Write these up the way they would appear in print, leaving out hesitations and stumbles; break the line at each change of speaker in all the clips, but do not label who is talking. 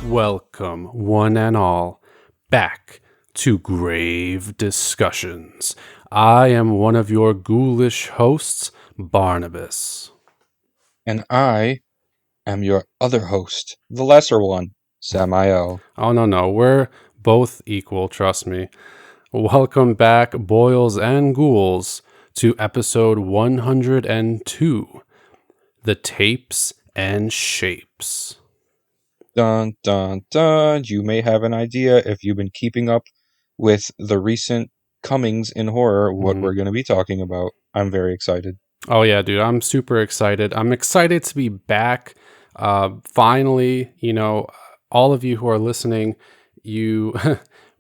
Welcome, one and all, back to Grave Discussions. I am one of your ghoulish hosts, Barnabas.
And I am your other host, the lesser one, Samael.
Oh, no, we're both equal, trust me. Welcome back, boils and ghouls, to episode 102, The Tapes and Shapes.
Dun, dun, dun. You may have an idea, if you've been keeping up with the recent comings in horror, what we're going to be talking about. I'm very excited.
Oh, yeah, dude, I'm super excited. I'm excited to be back. Finally, all of you who are listening, you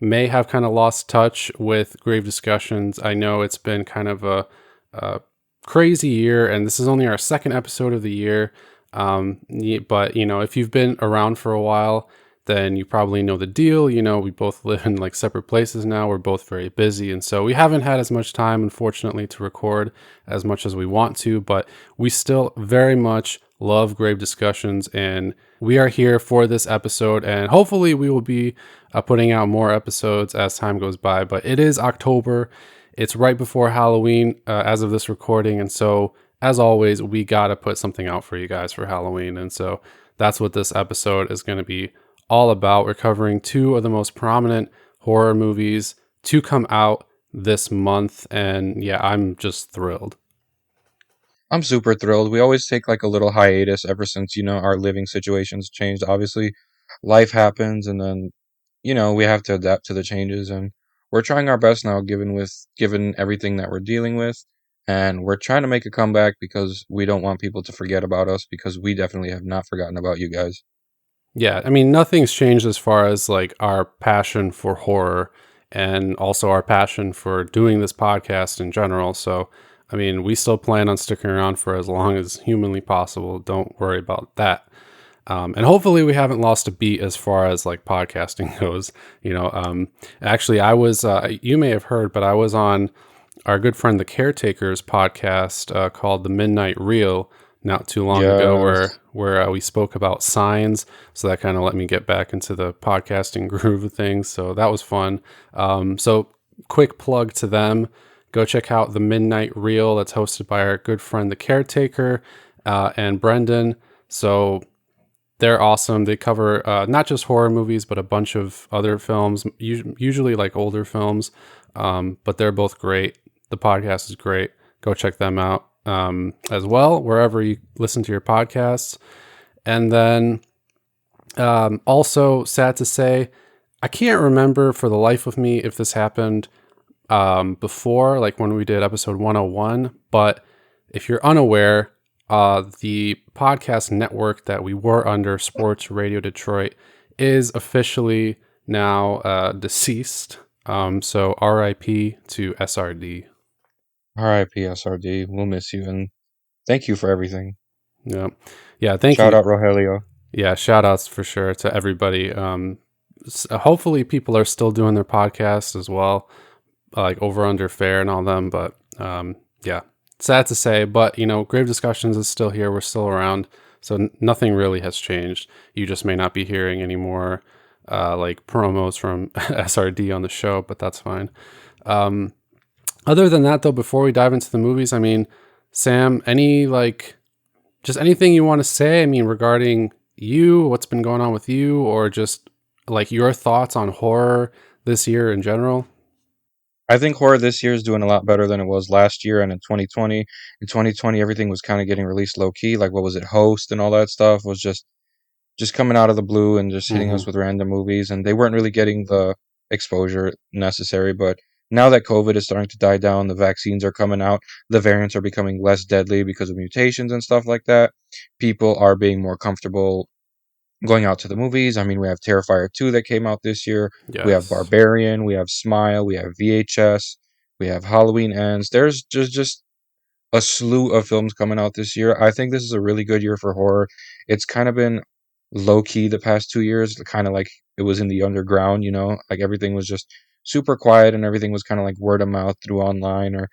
may have kind of lost touch with Grave Discussions. I know it's been kind of a crazy year, and this is only our second episode of the year. But, if you've been around for a while, then you probably know the deal. We both live in like separate places now. We're both very busy. And so we haven't had as much time, unfortunately, to record as much as we want to, but we still very much love Grave Discussions. And we are here for this episode. And hopefully we will be putting out more episodes as time goes by. But it is October. It's right before Halloween as of this recording. And so as always, we got to put something out for you guys for Halloween. And so that's what this episode is going to be all about. We're covering two of the most prominent horror movies to come out this month. And yeah, I'm just thrilled.
I'm super thrilled. We always take like a little hiatus ever since, our living situations changed. Obviously, life happens and then, we have to adapt to the changes. And we're trying our best now, given everything that we're dealing with. And we're trying to make a comeback because we don't want people to forget about us, because we definitely have not forgotten about you guys.
Yeah, I mean, nothing's changed as far as like our passion for horror and also our passion for doing this podcast in general. So, I mean, we still plan on sticking around for as long as humanly possible. Don't worry about that. And hopefully we haven't lost a beat as far as like podcasting goes. Actually, I was, you may have heard, but I was on our good friend The Caretaker's podcast called The Midnight Reel not too long ago, where we spoke about signs. So that kind of let me get back into the podcasting groove of things. So that was fun. So quick plug to them. Go check out The Midnight Reel. That's hosted by our good friend The Caretaker and Brendan. So they're awesome. They cover not just horror movies, but a bunch of other films, usually like older films. But they're both great. The podcast is great. Go check them out as well, wherever you listen to your podcasts. And then also, sad to say, I can't remember for the life of me if this happened before, like when we did episode 101. But if you're unaware, the podcast network that we were under, Sports Radio Detroit, is officially now deceased. So RIP to SRD.
R.I.P. SRD. We'll miss you, and thank you for everything.
Yeah. Thank you.
Shout out Rogelio.
Yeah, shout outs for sure to everybody. Hopefully people are still doing their podcasts as well, like Over Under Fair and all them. But yeah, sad to say. But Grave Discussions is still here. We're still around. So nothing really has changed. You just may not be hearing any more like promos from SRD on the show, but that's fine. Other than that, though, before we dive into the movies, I mean, Sam, just anything you want to say? I mean, regarding you, what's been going on with you, or just like your thoughts on horror this year in general?
I think horror this year is doing a lot better than it was last year and in 2020. In 2020, everything was kind of getting released low key. Like, what was it? Host and all that stuff was just coming out of the blue and just hitting us with random movies, and they weren't really getting the exposure necessary. But now that COVID is starting to die down, the vaccines are coming out, the variants are becoming less deadly because of mutations and stuff like that. People are being more comfortable going out to the movies. I mean, we have Terrifier 2 that came out this year. We have
Yes.
Barbarian. We have Smile. We have VHS. We have Halloween Ends. There's just a slew of films coming out this year. I think this is a really good year for horror. It's kind of been low key the past 2 years, kind of like it was in the underground, like everything was just super quiet and everything was kind of like word of mouth through online or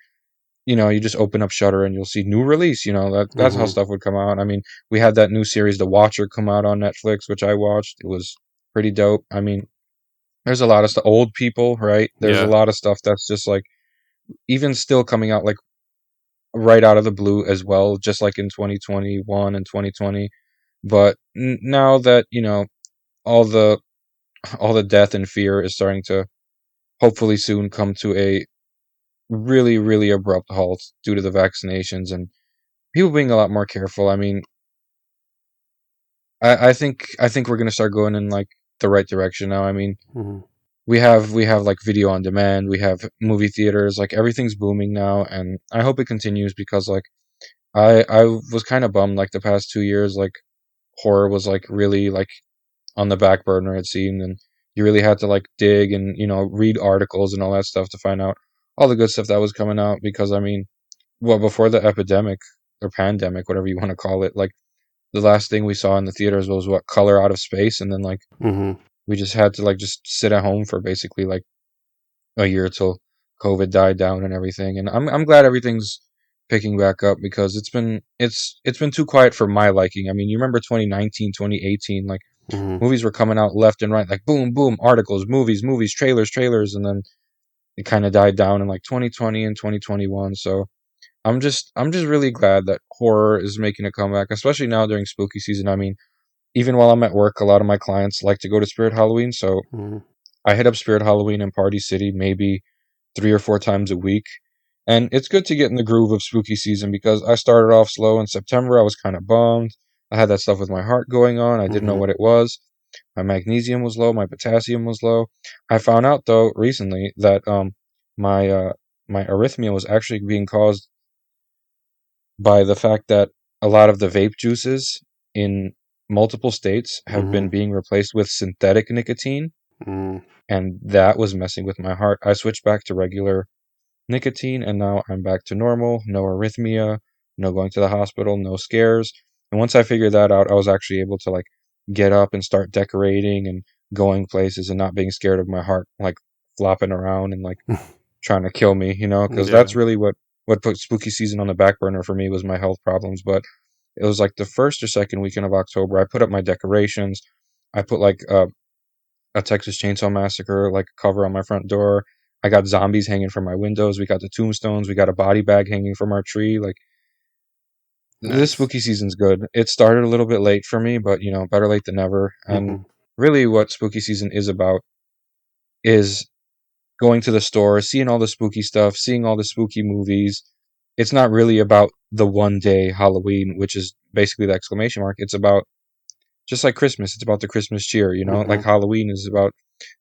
you just open up Shutter and you'll see new release. That's how
Hmm.
stuff would come out. I mean, we had that new series, The Watcher, come out on Netflix, which I watched. It was pretty dope. I mean, there's a lot of stuff. Old People, right? There's a
Yeah.
lot of stuff that's just like even still coming out like right out of the blue as well, just like in 2021 and 2020. But now that all the all the death and fear is starting to hopefully soon come to a really really abrupt halt due to the vaccinations and people being a lot more careful. I mean, I think we're gonna start going in like the right direction now. I mean,
Hmm.
we have like video on demand, we have movie theaters, like everything's booming now, and I hope it continues because like I was kind of bummed like the past 2 years, like horror was like really like on the back burner it seemed, and you really had to like dig and read articles and all that stuff to find out all the good stuff that was coming out because I mean, well before the epidemic or pandemic, whatever you want to call it, like the last thing we saw in the theaters was what Color Out of Space, and then like
Hmm.
we just had to like just sit at home for basically like a year till COVID died down and everything. And I'm glad everything's picking back up because it's been too quiet for my liking. I mean, you remember 2019, 2018, like
Hmm.
movies were coming out left and right, like boom, boom, articles, movies, trailers, and then it kind of died down in like 2020 and 2021. So I'm just really glad that horror is making a comeback, especially now during spooky season. I mean, even while I'm at work, a lot of my clients like to go to Spirit Halloween, so
Hmm.
I hit up Spirit Halloween in Party City maybe 3 or 4 times a week. And it's good to get in the groove of spooky season because I started off slow in September. I was kind of bummed. I had that stuff with my heart going on. I didn't know
Hmm.
what it was. My magnesium was low. My potassium was low. I found out though recently that my my arrhythmia was actually being caused by the fact that a lot of the vape juices in multiple states have been
Hmm.
being replaced with synthetic nicotine,
Hmm.
and that was messing with my heart. I switched back to regular nicotine, and now I'm back to normal. No arrhythmia, no going to the hospital, no scares. And once I figured that out, I was actually able to like get up and start decorating and going places and not being scared of my heart like flopping around and like trying to kill me, because that's
Yeah.
really what put spooky season on the back burner for me was my health problems. But it was like the first or second weekend of October. I put up my decorations. I put like a Texas Chainsaw Massacre like cover on my front door. I got zombies hanging from my windows. We got the tombstones. We got a body bag hanging from our tree. Like this
Nice.
spooky season's good. It started a little bit late for me, but better late than never. And
Hmm.
really, what spooky season is about is going to the store, seeing all the spooky stuff, seeing all the spooky movies. It's not really about the one day Halloween, which is basically the exclamation mark. It's about just like Christmas, it's about the Christmas cheer, like
Hmm.
Halloween is about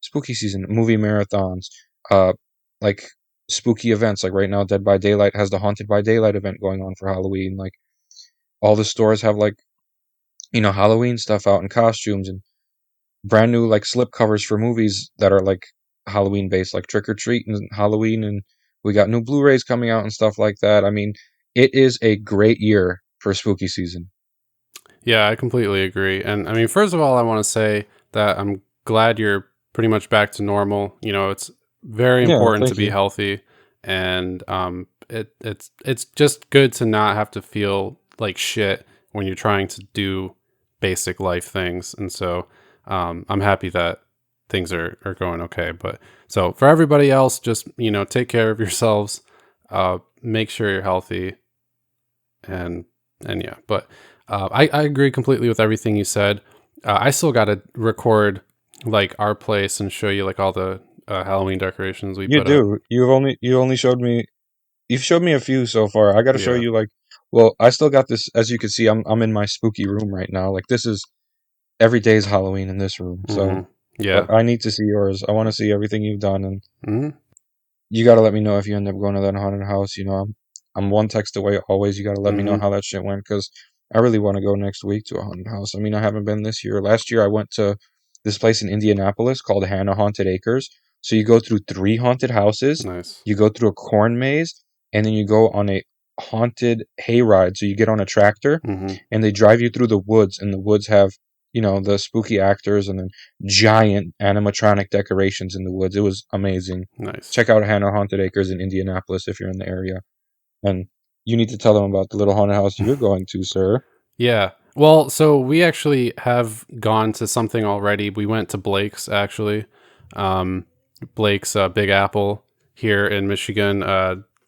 spooky season, movie marathons, uh, like spooky events. Like right now, Dead by Daylight has the Haunted by Daylight event going on for Halloween. Like all the stores have like, Halloween stuff out and costumes and brand new like slip covers for movies that are like Halloween based, like Trick or Treat and Halloween. And we got new Blu-rays coming out and stuff like that. I mean, it is a great year for spooky season.
Yeah, I completely agree. And I mean, first of all, I want to say that I'm glad you're pretty much back to normal. It's very
Yeah,
important to
thank
be
you.
healthy, and it's just good to not have to feel like shit when you're trying to do basic life things. And so I'm happy that things are going okay. But so for everybody else, just take care of yourselves. Make sure you're healthy, and yeah, but I agree completely with everything you said. I still got to record like our place and show you like all the Halloween decorations we
You
put up.
do. You only showed me. You've showed me a few so far. I got to show
Yeah.
you like, well, I still got this. As you can see, I'm in my spooky room right now. Like this is every day's Halloween in this room. So,
Hmm. Yeah.
but I need to see yours. I want to see everything you've done, and
Hmm.
you gotta let me know if you end up going to that haunted house. I'm one text away always. You gotta let me know
Mm-hmm.
how that shit went because I really want to go next week to a haunted house. I mean, I haven't been this year. Last year I went to this place in Indianapolis called Hannah Haunted Acres. So you go through three haunted houses,
Nice.
you go through a corn maze, and then you go on a haunted hayride. So you get on a tractor
Mm-hmm.
and they drive you through the woods, and the woods have, the spooky actors and then giant animatronic decorations in the woods. It was amazing.
Nice.
Check out Hannah Haunted Acres in Indianapolis if you're in the area. And you need to tell them about the little haunted house you're going to, sir.
Yeah. Well, so we actually have gone to something already. We went to Blake's actually. Um, Blake's Big Apple here in Michigan.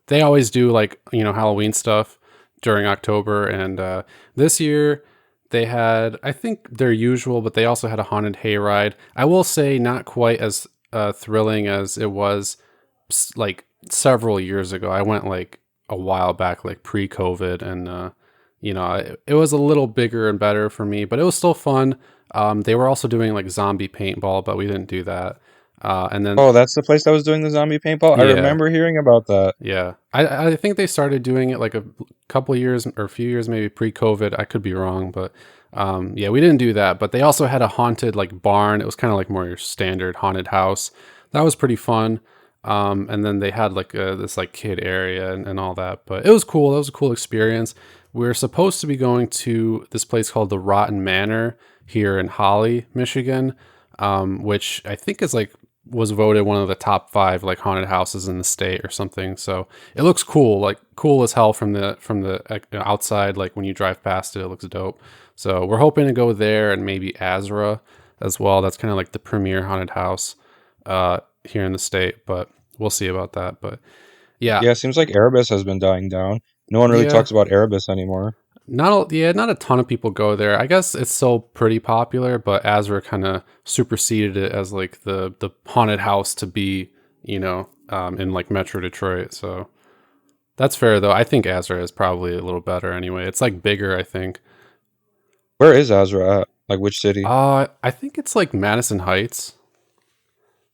They always do like, Halloween stuff during October. And this year they had, I think their usual, but they also had a haunted hayride. I will say not quite as thrilling as it was like several years ago. I went like a while back, like pre-COVID, and it was a little bigger and better for me, but it was still fun. They were also doing like zombie paintball, but we didn't do that. And then
Oh, that's the place that was doing the zombie paintball? I
yeah,
remember hearing about that.
yeah, I think they started doing it like a couple years or a few years maybe pre-COVID. I could be wrong, but yeah, we didn't do that. But they also had a haunted like barn. It was kind of like more your standard haunted house. That was pretty fun. And then they had like this like kid area and all that. But it was cool. That was a cool experience. We're supposed to be going to this place called the Rotten Manor here in Holly, Michigan, which I think is like was voted one of the top 5 like haunted houses in the state or something. So it looks cool, like cool as hell from the outside. Like when you drive past it, it looks dope. So we're hoping to go there and maybe Azra as well. That's kind of like the premier haunted house here in the state, but we'll see about that. But yeah,
Yeah, it seems like Erebus has been dying down. No one really
yeah,
talks about Erebus anymore.
not a ton of people go there. I guess it's still pretty popular, but Azra kind of superseded it as like the haunted house to be, in like Metro Detroit. So that's fair though. I think Azra is probably a little better anyway. It's like bigger, I think.
Where is Azra at? Like which city?
I think it's like Madison Heights.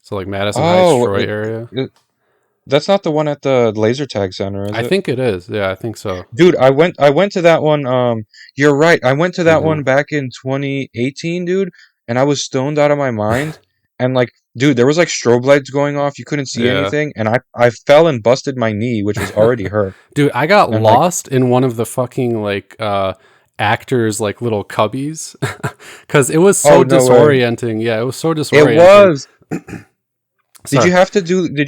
So like Madison Heights,
Oh,
Troy area.
that's not the one at the laser tag center, is
I
it?
think it is. Yeah, I think so.
Dude, I went to that one. You're right. I went to that
Hmm.
one back in 2018, dude, and I was stoned out of my mind. And like, dude, there was like strobe lights going off. You couldn't see
Yeah.
anything, and I fell and busted my knee, which was already hurt.
Dude, I got
And like,
lost in one of the fucking like actors like little cubbies cuz it was
oh
so
no way,
disorienting. Yeah, it was so
it
disorienting.
was.
Sorry.
Did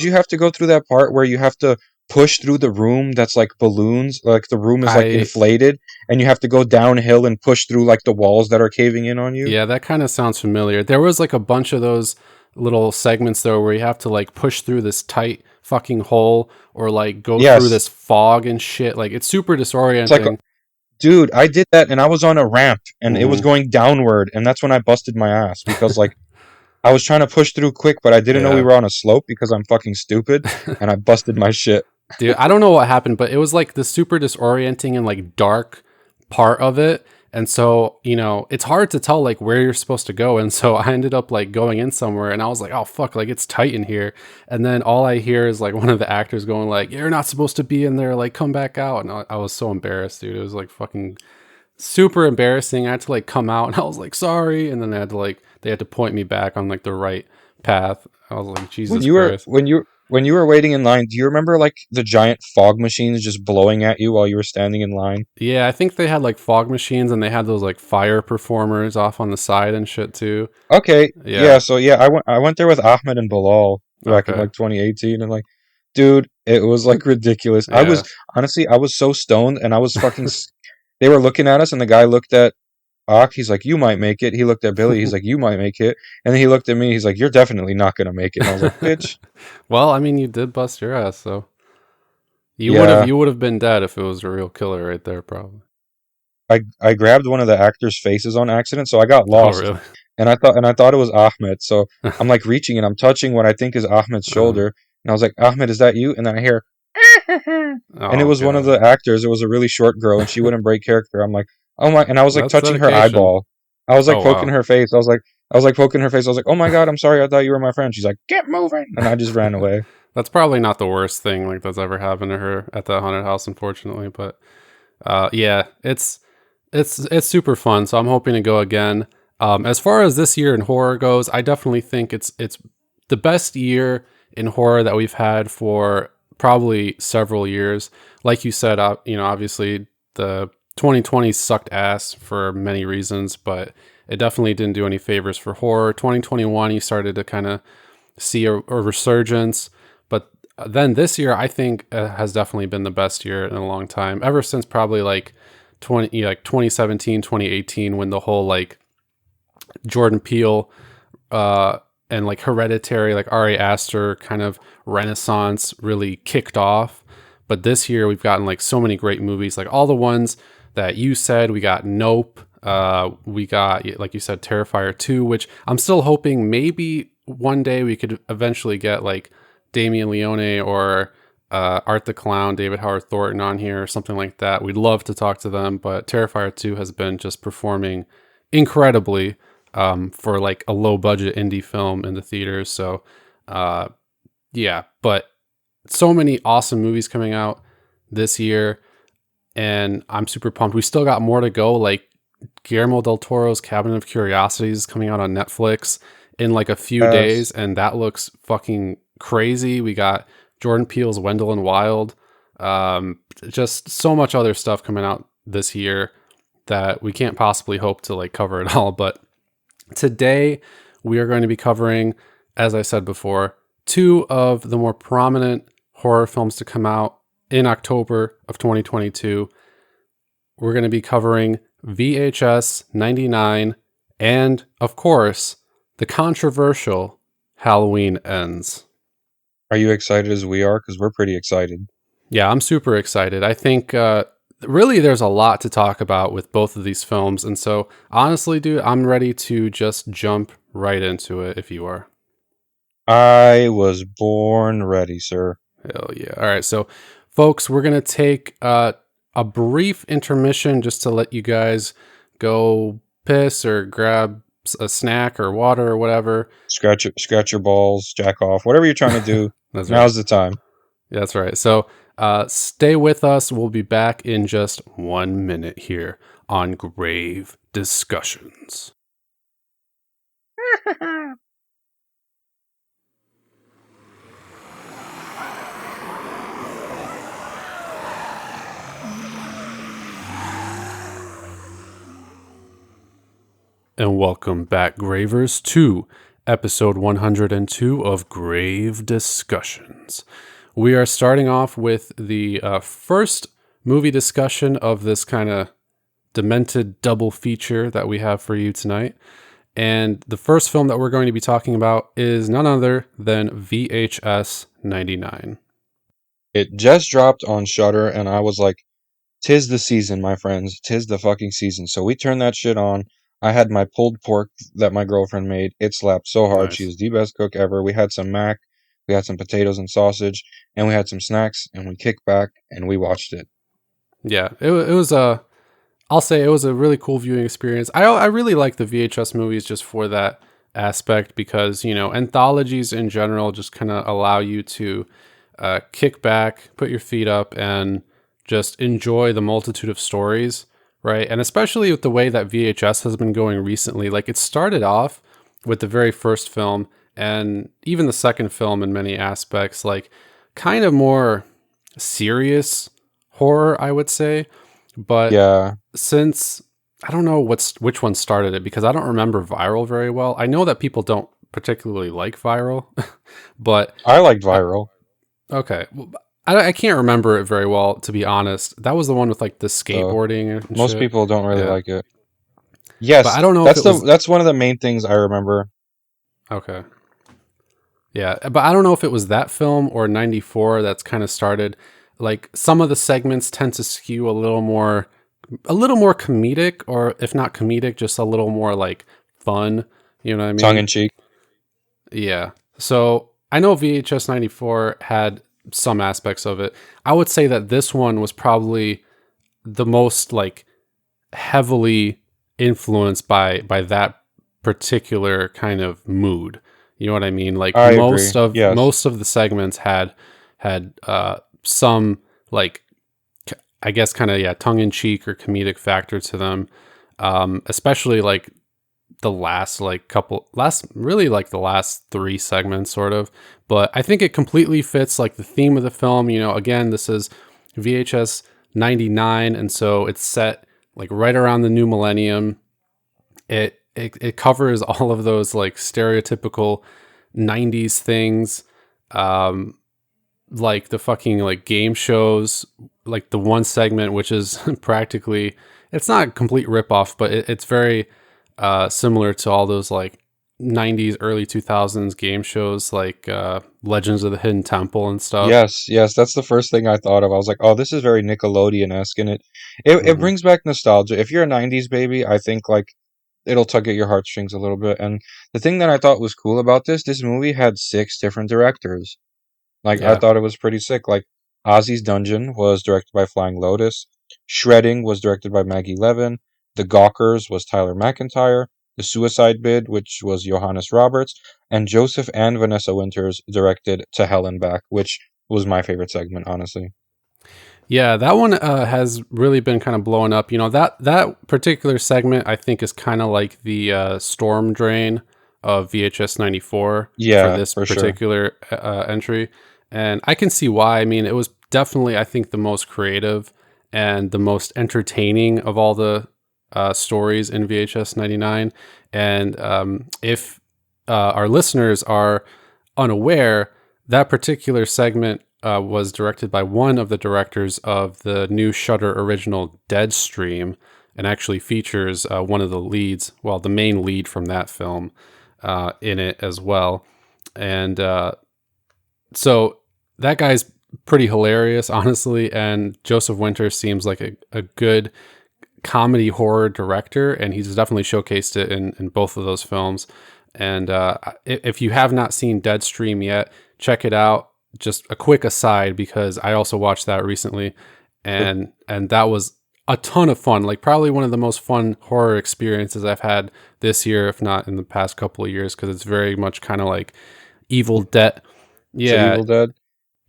you have to go through that part where you have to push through the room that's like balloons, like the room is like
I
inflated, and you have to go downhill and push through like the walls that are caving in on you?
Yeah, that kind of sounds familiar. There was like a bunch of those little segments though where you have to like push through this tight fucking hole or like go through
Yes.
this fog and shit. Like it's super
It's like,
disorienting.
dude, I did that and I was on a ramp and it was
Hmm.
going downward, and that's when I busted my ass because like I was trying to push through quick, but I didn't know we
Yeah.
were on a slope because I'm fucking stupid, and I busted my shit.
Dude, I don't know what happened, but it was like the super disorienting and like dark part of it. And so, it's hard to tell like where you're supposed to go. And so I ended up like going in somewhere and I was like, oh fuck, like it's tight in here. And then all I hear is like one of the actors going like, you're not supposed to be in there, like come back out. And I was so embarrassed, dude. It was like fucking super embarrassing. I had to like come out and I was like, sorry. And then they had to point me back on like the right path. I was like,
When
Jesus
you were
Christ.
when you when you were waiting in line, do you remember like the giant fog machines just blowing at you while you were standing in line?
Yeah, I think they had like fog machines and they had those like fire performers off on the side and shit too.
Okay, yeah,
Yeah.
so yeah, I went there with Ahmed and Bilal back in
Okay.
like 2018, and like, dude, it was like ridiculous. I was
Yeah.
honestly, I was so stoned, and I was fucking. They were looking at us, and the guy looked at Ak. He's like, "You might make it." He looked at Billy. He's like, "You might make it," and then he looked at me. He's like, "You're definitely not gonna make it." And I was like, "Bitch,
Well, I mean, you did bust your ass, so
yeah."
you would have been dead if it was a real killer right there, probably.
I grabbed one of the actors' faces on accident, so I got
Oh,
lost,
really?
and I thought it was Ahmed. So I'm like reaching and I'm touching what I think is Ahmed's
uh,
shoulder, and I was like, "Ahmed, is that you?" And then I hear. And it
oh
was one of
god,
the actors. It was a really short girl, and she wouldn't break character. I'm like, oh my! And I was like
that's
touching her
dedication.
eyeball. I was like
Oh
poking
wow.
her face. I was like poking her face. I was like, oh my god, I'm sorry. I thought you were my friend. She's like, get moving, and I just ran away.
That's probably not the worst thing like that's ever happened to her at that haunted house, unfortunately. But yeah, it's super fun. So I'm hoping to go again. As far as this year in horror goes, I definitely think it's the best year in horror that we've had for probably several years. Like you said, obviously the 2020 sucked ass for many reasons, but it definitely didn't do any favors for horror. 2021, you started to kind of see a resurgence, but then this year, I think has definitely been the best year in a long time. Ever since probably like 2017, 2018, when the whole like Jordan Peele and like Hereditary, like Ari Aster kind of renaissance really kicked off. But this year we've gotten like so many great movies, like all the ones that you said. We got Nope. We got, like you said, Terrifier 2, which I'm still hoping maybe one day we could eventually get like Damien Leone or Art the Clown, David Howard Thornton on here or something like that. We'd love to talk to them, but Terrifier 2 has been just performing incredibly for like a low budget indie film in the theaters. So yeah, but so many awesome movies coming out this year, and I'm super pumped. We still got more to go. Like Guillermo del Toro's Cabinet of Curiosities is coming out on Netflix in like a few days,
Yes.
and that looks fucking crazy. We got Jordan Peele's Wendell and Wild. Just so much other stuff coming out this year that we can't possibly hope to like cover it all. But today we are going to be covering, as I said before, two of the more prominent horror films to come out in October of 2022. We're going to be covering VHS 99 and, of course, the controversial Halloween Ends.
Are you excited as we are? Because we're pretty excited.
Yeah, I'm super excited. I think really there's a lot to talk about with both of these films. And so, honestly, dude, I'm ready to just jump right into it if you are.
I was born ready, sir.
Hell yeah. All right. So, folks, we're going to take a brief intermission just to let you guys go piss or grab a snack or water or whatever.
Scratch your balls, jack off, whatever you're trying to do.
That's right.
Now's the time.
That's right. So, stay with us. We'll be back in just 1 minute here on Grave Discussions. And welcome back, Gravers, to episode 102 of Grave Discussions. We are starting off with the first movie discussion of this kind of demented double feature that we have for you tonight. And the first film that we're going to be talking about is none other than VHS 99.
It just dropped on Shudder, and I was like, "'Tis the season, my friends. 'Tis the fucking season." So we turned that shit on. I had my pulled pork that my girlfriend made. It slapped so hard. She
Nice.
is the best cook ever. We had some mac, we had some potatoes and sausage, and we had some snacks, and we kicked back and we watched it.
Yeah, it was a, I'll say it was a really cool viewing experience. I really like the VHS movies just for that aspect because, anthologies in general just kind of allow you to kick back, put your feet up, and just enjoy the multitude of stories, right? And especially with the way that VHS has been going recently, like it started off with the very first film and even the second film in many aspects, like kind of more serious horror, I would say. But
Yeah,
since I don't know which one started it because I don't remember Viral very well. I know that people don't particularly like Viral, but
I liked Viral.
okay. Well, I can't remember it very well, to be honest. That was the one with like the
So
skateboarding and
most
shit.
people don't really
Yeah.
like it.
But
Yes,
I don't know if it was
that's one of the main things I remember.
okay. Yeah, but I don't know if it was that film or 94 that's kind of started. Like some of the segments tend to skew a little more comedic, or if not comedic, just a little more like fun. You know what I
Tongue
mean?
in cheek.
Yeah. So I know VHS 94 had some aspects of it. I would say that this one was probably the most like heavily influenced by that particular kind of mood. You know what I mean? Like
I agree. Yes.
most of the segments had some like I guess kind of yeah tongue in cheek or comedic factor to them, especially like the last like couple last really like the last three segments sort of. But I think it completely fits like the theme of the film. You know, again, this is VHS 99, and so it's set like right around the new millennium. It covers all of those like stereotypical 90s things, um like the fucking like game shows, like the one segment which is practically, it's not a complete ripoff, but it's very similar to all those like 90s early 2000s game shows like Legends of the Hidden Temple and stuff.
Yes, yes, that's the first thing I thought of. I was like, "Oh, this is very Nickelodeon-esque," and it
Hmm.
brings back nostalgia. If you're a '90s baby, I think like it'll tug at your heartstrings a little bit. And the thing that I thought was cool about this movie had six different directors. Like I
Yeah.
thought it was pretty sick. Like Ozzy's Dungeon was directed by Flying Lotus. Shredding was directed by Maggie Levin. The Gawkers was Tyler McIntyre. The Suicide Bid, which was Johannes Roberts, and Joseph and Vanessa Winters directed To Hell and Back, which was my favorite segment, honestly.
Yeah, that one has really been kind of blowing up. You know, that particular segment I think is kind of like the storm drain of VHS 94 for
Yeah,
this
for sure.
particular entry. And I can see why. I mean, it was definitely, I think, the most creative and the most entertaining of all the stories in VHS 99. And if our listeners are unaware, that particular segment was directed by one of the directors of the new Shudder original Deadstream, and actually features one of the leads, well, the main lead from that film in it as well. And so that guy's pretty hilarious, honestly. And Joseph Winters seems like a good comedy horror director, and he's definitely showcased it in both of those films. And if you have not seen Deadstream yet, check it out. Just a quick aside, because I also watched that recently, and that was a ton of fun. Like probably one of the most fun horror experiences I've had this year, if not in the past couple of years, because it's very much kind of like Evil Dead.
So
Yeah,
Evil Dead.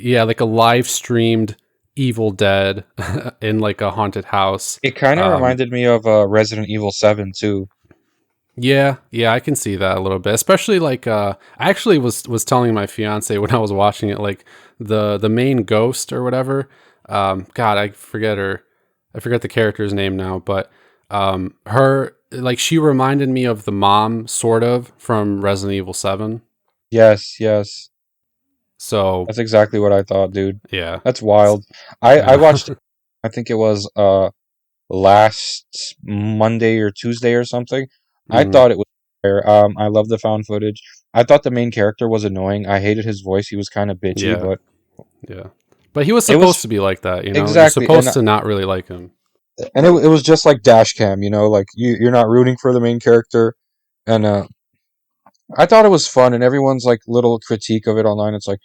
yeah, like a live streamed Evil Dead in like a haunted house.
It kind of
Um,
reminded me of Resident Evil 7 too.
Yeah, yeah, I can see that a little bit. Especially like I actually was telling my fiance when I was watching it, like the main ghost or whatever. God, I forget her. I forget the character's name now, but her, like, she reminded me of the mom sort of from Resident Evil 7.
Yes, yes.
So,
That's exactly what I thought, dude.
yeah.
That's wild. I
Yeah.
watched it, I think it was last Monday or Tuesday or something. I
Hmm.
thought it was fair. I love the found footage. I thought the main character was annoying. I hated his voice. He was kind of bitchy,
Yeah.
but
Yeah. But he was
it
supposed
was
to be like that, you know? You're
exactly
supposed to not really like him.
it was just like dash cam, like you're not rooting for the main character. And I thought it was fun, and everyone's like little critique of it online. It's like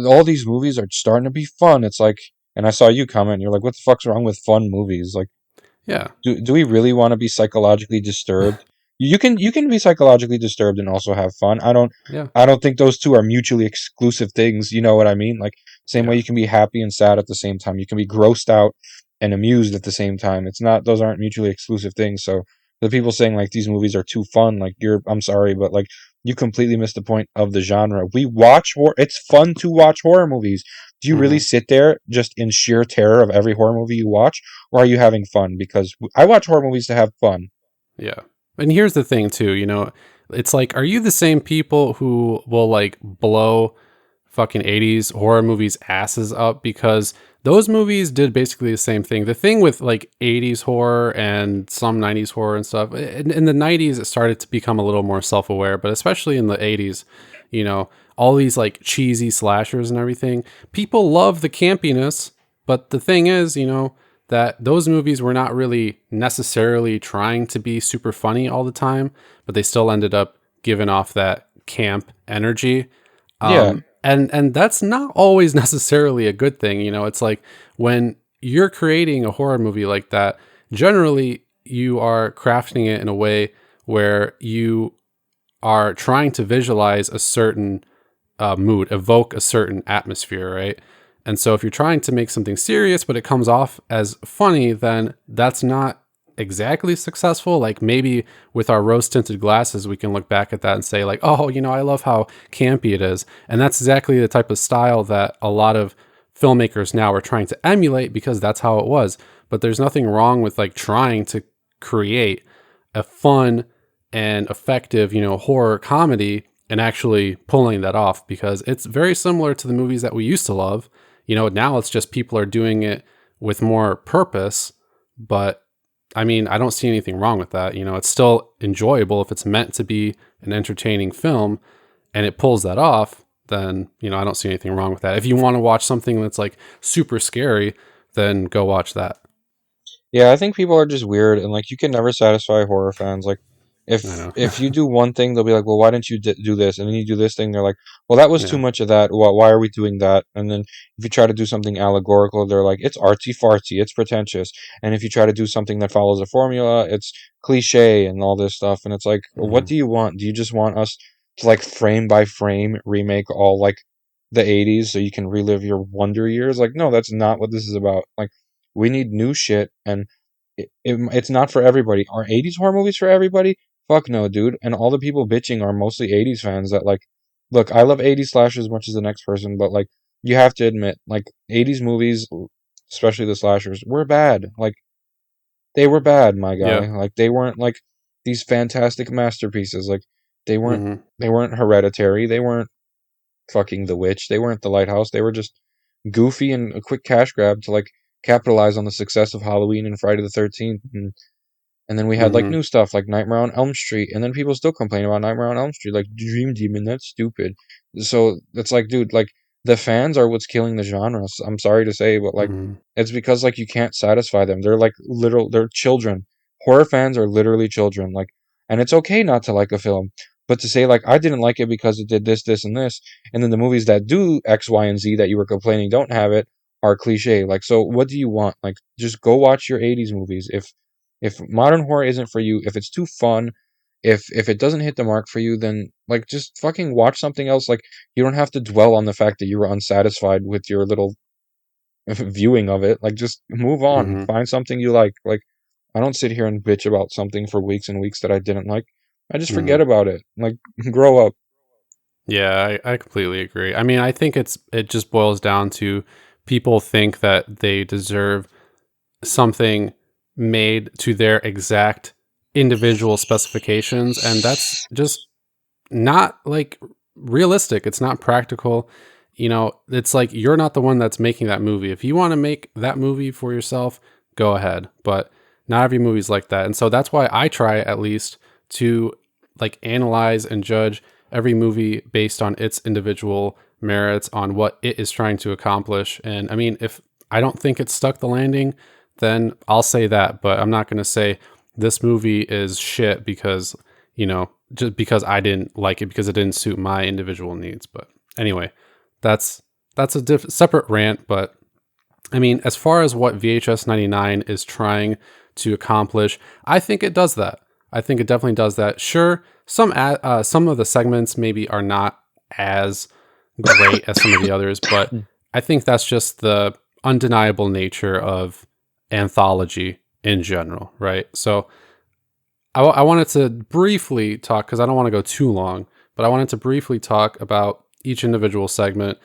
all these movies are starting to be fun. It's like, and I saw you comment. You're like, "What the fuck's wrong with fun movies?" Like,
Yeah.
do we really want to be psychologically disturbed? You can be psychologically disturbed and also have fun.
Yeah.
I don't think those two are mutually exclusive things. You know what I mean? Like same way
Yeah.
you can be happy and sad at the same time. You can be grossed out and amused at the same time. It's not those aren't mutually exclusive things. So the people saying like these movies are too fun, like I'm sorry, but like you completely missed the point of the genre. We watch horror. It's fun to watch horror movies. Do you really
Hmm.
sit there just in sheer terror of every horror movie you watch? Or are you having fun? Because I watch horror movies to have fun.
Yeah. And here's the thing too, it's like, are you the same people who will like blow fucking 80s horror movies asses up? Because those movies did basically the same thing. The thing with like 80s horror and some 90s horror and stuff, in the 90s it started to become a little more self-aware, but especially in the 80s, all these like cheesy slashers and everything, people love the campiness, but the thing is, that those movies were not really necessarily trying to be super funny all the time, but they still ended up giving off that camp energy.
Yeah,
And that's not always necessarily a good thing. It's like when you're creating a horror movie like that, generally you are crafting it in a way where you are trying to visualize a certain mood, evoke a certain atmosphere, right? And so if you're trying to make something serious, but it comes off as funny, then that's not exactly successful. Like maybe with our rose tinted glasses, we can look back at that and say like, oh, I love how campy it is. And that's exactly the type of style that a lot of filmmakers now are trying to emulate because that's how it was. But there's nothing wrong with like trying to create a fun and effective, horror comedy and actually pulling that off because it's very similar to the movies that we used to love. Now it's just people are doing it with more purpose, but I mean, I don't see anything wrong with that. It's still enjoyable if it's meant to be an entertaining film and it pulls that off, then, I don't see anything wrong with that. If you want to watch something that's like super scary, then go watch that.
Yeah, I think people are just weird, and like you can never satisfy horror fans. Like,
I
if
know.
if you do one thing, they'll be like, "Well, why didn't you do this?" And then you do this thing, they're like, "Well, that was too
Yeah.
much of that. Why are we doing that?" And then if you try to do something allegorical, they're like, "It's artsy fartsy, it's pretentious." And if you try to do something that follows a formula, it's cliche and all this stuff. And it's like, what
Hmm.
do you want? Do you just want us to like frame by frame remake all like the '80s so you can relive your wonder years? Like, no, that's not what this is about. Like, we need new shit and it's not for everybody. Are '80s horror movies for everybody? Fuck no, dude. And all the people bitching are mostly '80s fans that like, look, I love '80s slashers as much as the next person, but like, you have to admit, like, '80s movies, especially the slashers, were bad. Like, they were bad, my guy.
Yep.
Like, they weren't like these fantastic masterpieces. Like, they weren't,
Hmm.
they weren't Hereditary. They weren't fucking The Witch. They weren't The Lighthouse. They were just goofy and a quick cash grab to like capitalize on the success of Halloween and Friday the 13th and then we had like
Hmm.
new stuff like Nightmare on Elm Street, and then people still complain about Nightmare on Elm Street, like Dream Demon, that's stupid. So it's like, dude, like the fans are what's killing the genre. I'm sorry to say, but like
Hmm.
it's because like you can't satisfy them. They're like they're children. Horror fans are literally children. Like, and it's okay not to like a film, but to say like I didn't like it because it did this, this, and this, and then the movies that do X, Y, and Z that you were complaining don't have it are cliche. Like, so what do you want? Like, just go watch your '80s movies. If modern horror isn't for you, if it's too fun, if it doesn't hit the mark for you, then like just fucking watch something else. Like you don't have to dwell on the fact that you were unsatisfied with your little viewing of it. Like just move on,
Hmm.
find something you like. Like I don't sit here and bitch about something for weeks and weeks that I didn't like. I just
Hmm.
forget about it. Like grow up.
Yeah, I completely agree. I mean, I think it just boils down to people think that they deserve something made to their exact individual specifications, and that's just not like realistic. It's not practical. It's like you're not the one that's making that movie. If you want to make that movie for yourself, go ahead. But not every movie's like that. And so that's why I try at least to like analyze and judge every movie based on its individual merits, on what it is trying to accomplish. And I mean, if I don't think it stuck the landing, then I'll say that, but I'm not going to say this movie is shit because, just because I didn't like it because it didn't suit my individual needs. But anyway, that's a separate rant. But I mean, as far as what VHS 99 is trying to accomplish, I think it does that. I think it definitely does that. Sure, some of the segments maybe are not as great as some of the others, but I think that's just the undeniable nature of anthology in general, right? So I wanted to briefly talk, because I don't want to go too long, but I wanted to briefly talk about each individual segment,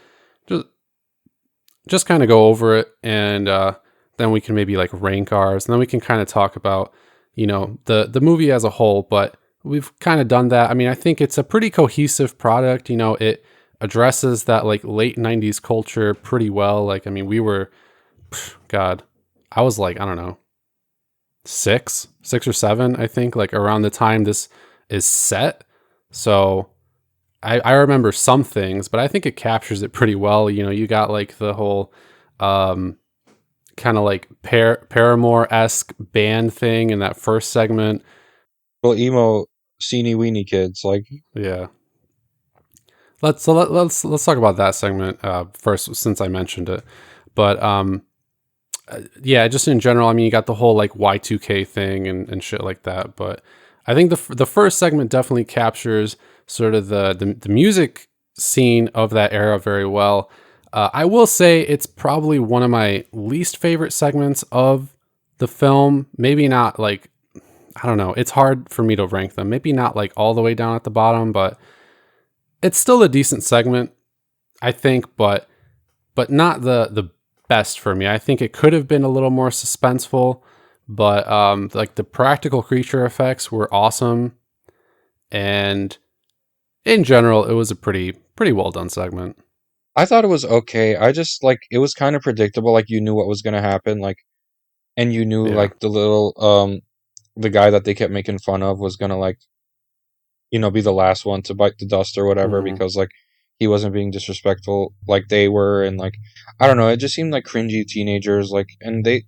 just kind of go over it, and then we can maybe like rank ours, and then we can kind of talk about the movie as a whole. But we've kind of done that. I mean, I think it's a pretty cohesive product. It addresses that like late '90s culture pretty well. Like, I mean, we were, God, I was like, I don't know, six or seven, I think, like around the time this is set. So I remember some things, but I think it captures it pretty well. You got like the whole kind of like Paramore-esque band thing in that first segment.
Little emo, teeny weeny kids. Like
Yeah. Let's talk about that segment first, since I mentioned it. But yeah, just in general, I mean, you got the whole like Y2K thing and shit like that. But I think the first segment definitely captures sort of the music scene of that era very well. I will say it's probably one of my least favorite segments of the film. Maybe not like, I don't know. It's hard for me to rank them. Maybe not like all the way down at the bottom, but it's still a decent segment, I think. But not the best for me. I think it could have been a little more suspenseful, but like the practical creature effects were awesome, and in general, it was a pretty well done segment.
I thought it was okay. I just like it was kind of predictable. Like you knew what was gonna happen. Like and you knew
Yeah.
like the guy that they kept making fun of was gonna like be the last one to bite the dust or whatever
Hmm.
because like he wasn't being disrespectful like they were and like I don't know, it just seemed like cringy teenagers like and they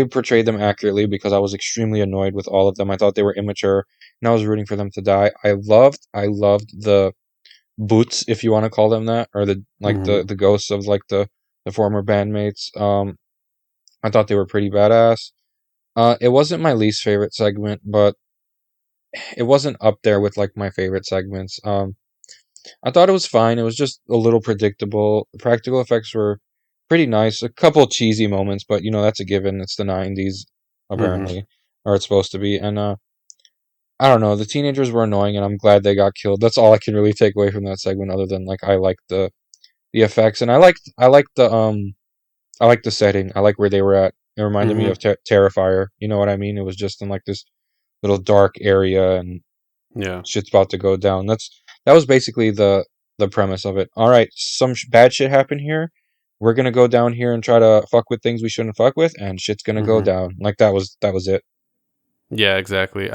portrayed them accurately because I was extremely annoyed with all of them. I thought they were immature and I was rooting for them to die. I loved the boots, if you want to call them that, or the like
Hmm.
the ghosts of like the former bandmates. I thought they were pretty badass. It wasn't my least favorite segment, but it wasn't up there with like my favorite segments. I thought it was fine. It was just a little predictable. The practical effects were pretty nice. A couple cheesy moments, but that's a given. It's the '90s,
Hmm.
apparently, or it's supposed to be. And I don't know. The teenagers were annoying, and I'm glad they got killed. That's all I can really take away from that segment, other than like I like the effects, and I like the setting. I like where they were at. It reminded me
Hmm.
of Terrifier. You know what I mean? It was just in like this little dark area, and
Yeah.
shit's about to go down. That was basically the premise of it. All right, some bad shit happened here. We're gonna go down here and try to fuck with things we shouldn't fuck with, and shit's gonna go
Hmm.
down. Like that was it.
Yeah, exactly.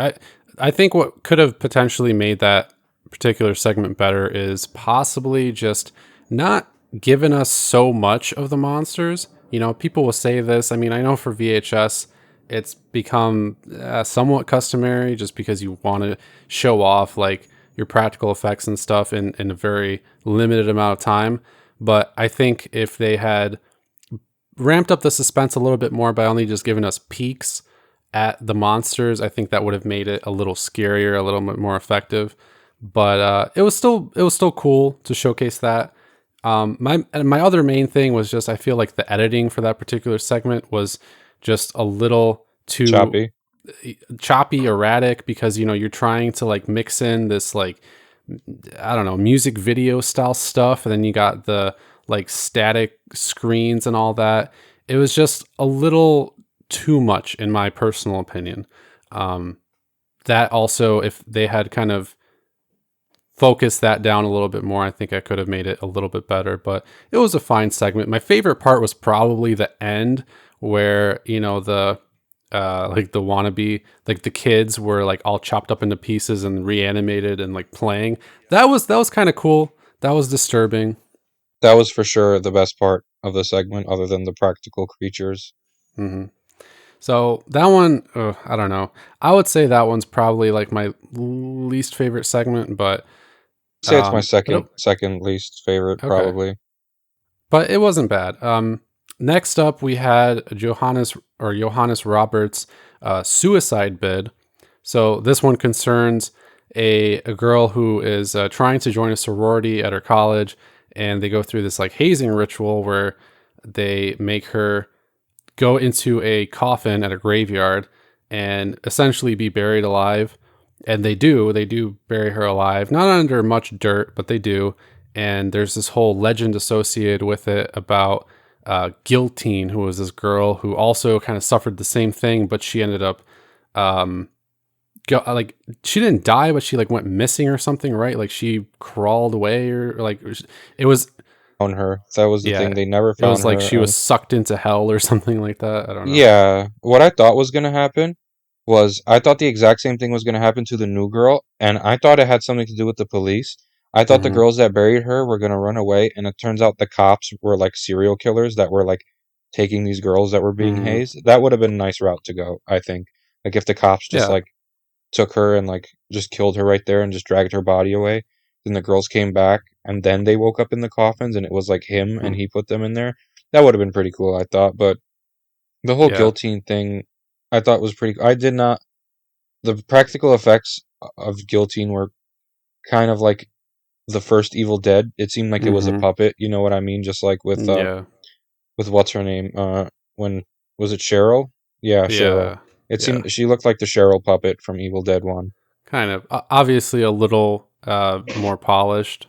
I think what could have potentially made that particular segment better is possibly just not giving us so much of the monsters. You know, people will say this. I mean, I know for VHS, it's become somewhat customary just because you want to show off like your practical effects and stuff in a very limited amount of time. But I think if they had ramped up the suspense a little bit more by only just giving us peeks at the monsters, I think that would have made it a little scarier, a little bit more effective. But it was still cool to showcase that. My other main thing was just I feel like the editing for that particular segment was just a little too
Choppy.
choppy, erratic, because you're trying to like mix in this like, I don't know, music video style stuff, and then you got the like static screens and all that. It was just a little too much, in my personal opinion. Um, that also, if they had kind of focused that down a little bit more, I think I could have made it a little bit better. But it was a fine segment. My favorite part was probably the end, where the like the wannabe, like the kids were like all chopped up into pieces and reanimated and like playing. That was kind of cool. That was disturbing.
That was for sure the best part of the segment, other than the practical creatures.
Hmm. So that one, I don't know. I would say that one's probably like my least favorite segment, but
Say it's my
but
second least favorite,
okay,
probably.
but it wasn't bad. Next up, we had Johannes Roberts' suicide bid. So this one concerns a girl who is trying to join a sorority at her college, and they go through this like hazing ritual where they make her go into a coffin at a graveyard and essentially be buried alive. And they do bury her alive, not under much dirt, but they do. And there's this whole legend associated with it about Guillotine, who was this girl who also kind of suffered the same thing, but she ended up um, like she didn't die, but she like went missing or something, right? Like she crawled away, or like it was,
On her. That was the
yeah,
thing. They never
it
found
was like
her,
she was
and
sucked into hell or something like that. I don't know.
yeah, what I thought was gonna happen was I thought the exact same thing was gonna happen to the new girl, and I thought it had something to do with the police. I thought the
Hmm.
girls that buried her were gonna run away, and it turns out the cops were like serial killers that were like taking these girls that were being
Hmm.
hazed. That would have been a nice route to go, I think. Like if the cops just
Yeah.
like took her and like just killed her right there and just dragged her body away. Then the girls came back and then they woke up in the coffins and it was like him and
Hmm.
he put them in there. That would have been pretty cool, I thought. But the whole
Yeah.
guillotine thing, I thought was pretty. I did not. the practical effects of Guillotine were kind of like the first Evil Dead. It seemed like it was a
Mm-hmm.
puppet. You know what I mean? Just like
Yeah.
with what's her name? When was it Cheryl? Yeah, Cheryl.
Yeah.
It
Yeah.
seemed she looked like the Cheryl puppet from Evil Dead 1.
Kind of. Obviously, a little more polished,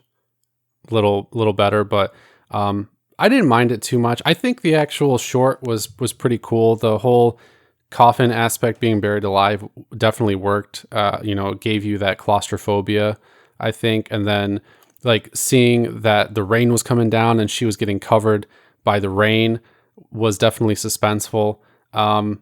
little better, but I didn't mind it too much. I think the actual short was pretty cool. The whole coffin aspect being buried alive definitely worked. It gave you that claustrophobia, I think, and then like seeing that the rain was coming down and she was getting covered by the rain was definitely suspenseful. Um,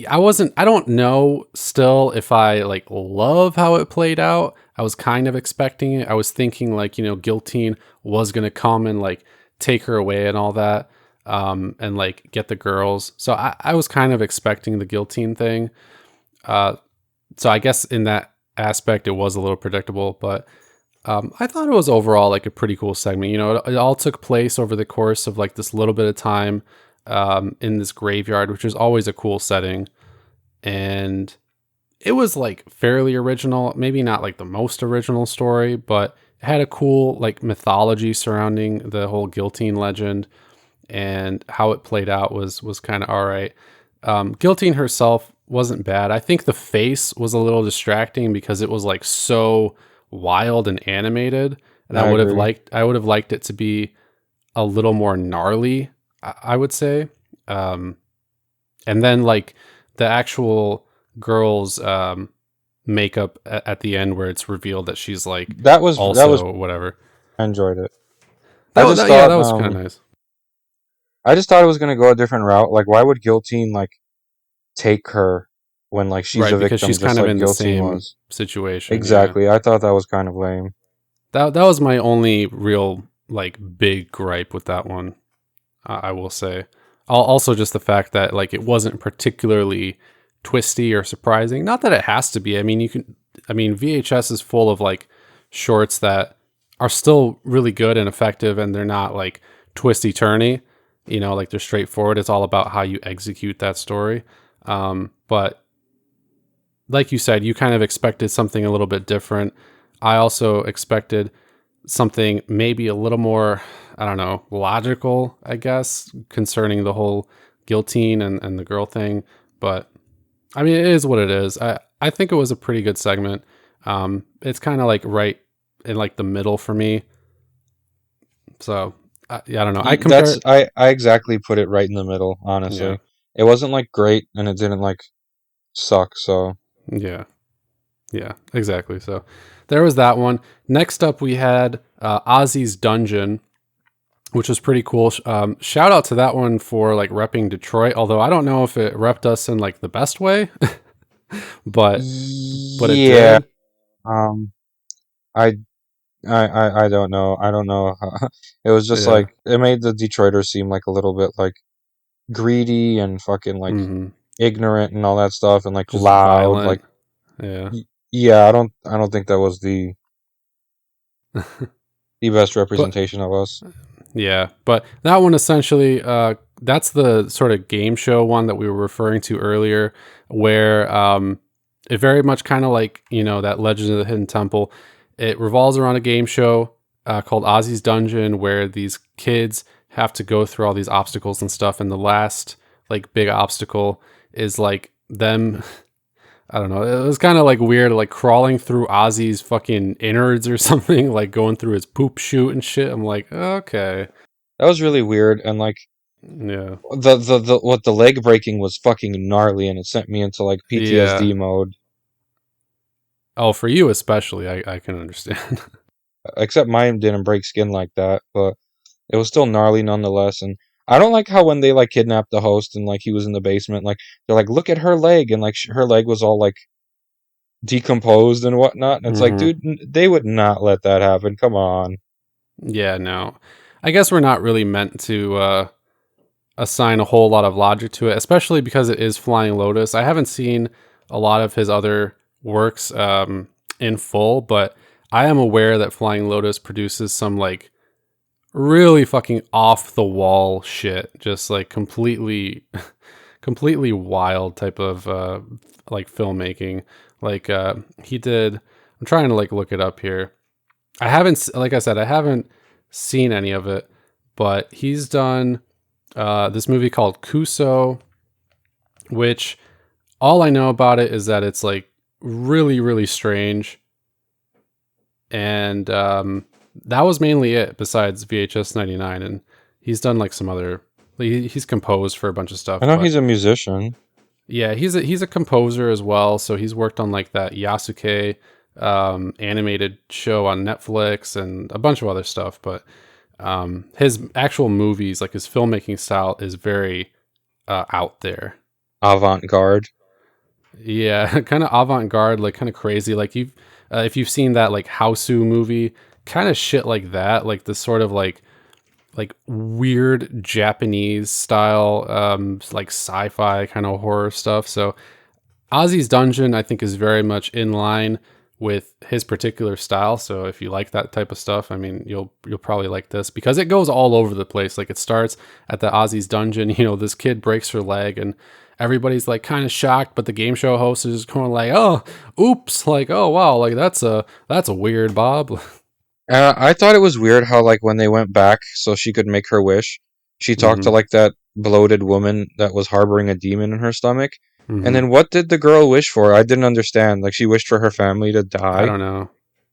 I don't know still if I like love how it played out. I was kind of expecting it. I was thinking like, Guillotine was going to come and like take her away and all that. And like get the girls. So I was kind of expecting the Guillotine thing. So I guess in that aspect, it was a little predictable, but I thought it was overall like a pretty cool segment. It all took place over the course of like this little bit of time in this graveyard, which is always a cool setting. And it was like fairly original, maybe not like the most original story, but it had a cool like mythology surrounding the whole Guillotine legend, and how it played out was kind of all right. Guillotine herself wasn't bad. I think the face was a little distracting because it was like so wild and animated, and
I agree.
I would have liked it to be a little more gnarly, I would say. Um, and then like the actual girl's makeup at the end, where it's revealed that she's like
That was
also whatever.
I enjoyed it. I just
Yeah,
thought
that was kind of nice.
I just thought it was gonna go a different route. Like, why would Guillotine like take her when like she's
Right,
a
because
victim,
she's
just
kind of
like
in the
Guillotine
same
was?
situation. Yeah.
Exactly. I thought that was kind of lame.
That was my only real like big gripe with that one. I will say. Also, just the fact that like it wasn't particularly twisty or surprising. Not that it has to be. I mean, VHS is full of like shorts that are still really good and effective, and they're not like twisty turny. Like they're straightforward. It's all about how you execute that story. But like you said, you kind of expected something a little bit different. I also expected something maybe a little more, I don't know, logical, I guess, concerning the whole Guillotine and the girl thing. But I mean, it is what it is. I think it was a pretty good segment. It's kind of like right in like the middle for me. So yeah, I don't know. I
That's
compare,
I exactly put it right in the middle,
yeah,
honestly. It wasn't like great and it didn't like suck, so
yeah, yeah, exactly. So there was that one. Next up, we had Ozzy's Dungeon, which was pretty cool. Shout out to that one for like repping Detroit. Although I don't know if it repped us in like the best way, but it
yeah.
did.
Um I I don't know. I don't know. It was just
Yeah.
like it made the Detroiters seem like a little bit like greedy and fucking like
Hmm.
ignorant and all that stuff and like
Just
loud. Like
violent. Yeah.
yeah, I don't think that was the best
But
representation of us.
yeah, but that one essentially, that's the sort of game show one that we were referring to earlier, where it very much kind of like that Legend of the Hidden Temple. It revolves around a game show called Ozzy's Dungeon, where these kids have to go through all these obstacles and stuff, and the last like big obstacle is like them. I don't know. It was kind of like weird, like crawling through Ozzy's fucking innards or something, like going through his poop chute and shit. I'm like, okay,
That was really weird and like
yeah,
the what the leg breaking was fucking gnarly and it sent me into like
yeah.
PTSD mode.
Oh, for you especially, I can understand.
Except mine didn't break skin like that, but it was still gnarly nonetheless. And I don't like how when they like kidnapped the host and like he was in the basement, like they're like, look at her leg, and like her leg was all like decomposed and whatnot. And it's like,
Hmm.
dude, they would not let that happen. Come on.
Yeah, no. I guess we're not really meant to assign a whole lot of logic to it, especially because it is Flying Lotus. I haven't seen a lot of his other works in full, but I am aware that Flying Lotus produces some like really fucking off the wall shit, just like completely completely wild type of like filmmaking. Like he did. I'm trying to like look it up here. I haven't, like I said, I haven't seen any of it, but he's done this movie called Kuso, which all I know about it is that it's like really, really strange. And that was mainly it besides VHS 99. And he's done like some other, he's composed for a bunch of
I
stuff,
know
but
he's a musician.
yeah, he's a composer as well. So he's worked on like that Yasuke animated show on Netflix and a bunch of other stuff. But his actual movies, like his filmmaking style, is very out there.
Avant-garde.
Yeah, kind of avant-garde, like kind of crazy. Like you've if you've seen that like Hausu movie, kind of shit like that, like this sort of like weird Japanese style, like sci-fi kind of horror stuff. So Ozzy's Dungeon, I think, is very much in line with his particular style. So if you like that type of stuff, I mean, you'll probably like this because it goes all over the place. Like it starts at the Ozzy's Dungeon. You know, this kid breaks her leg and everybody's like kind of shocked, but the game show host is going like, "Oh, oops!" Like, "Oh wow!" Like that's a weird Bob.
I thought it was weird how like when they went back so she could make her wish, she talked to
hmm
like that bloated woman that was harboring a demon in her stomach. And
hmm
then what did the girl wish for? I didn't understand. Like she wished for her family to
I
die.
don't know.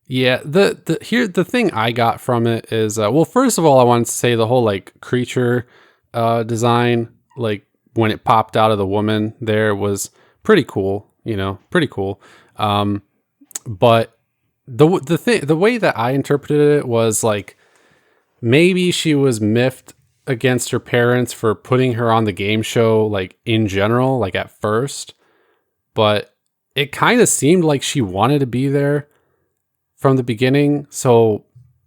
Yeah, the thing I got from it is well, first of all, I wanted to say the whole like creature design, like when it popped out of the woman there was pretty cool, you know, pretty cool. Um, but the way that I interpreted it was like maybe she was miffed against her parents for putting her on the game show like in general, like at first, but it kind of seemed like she wanted to be there from the beginning. So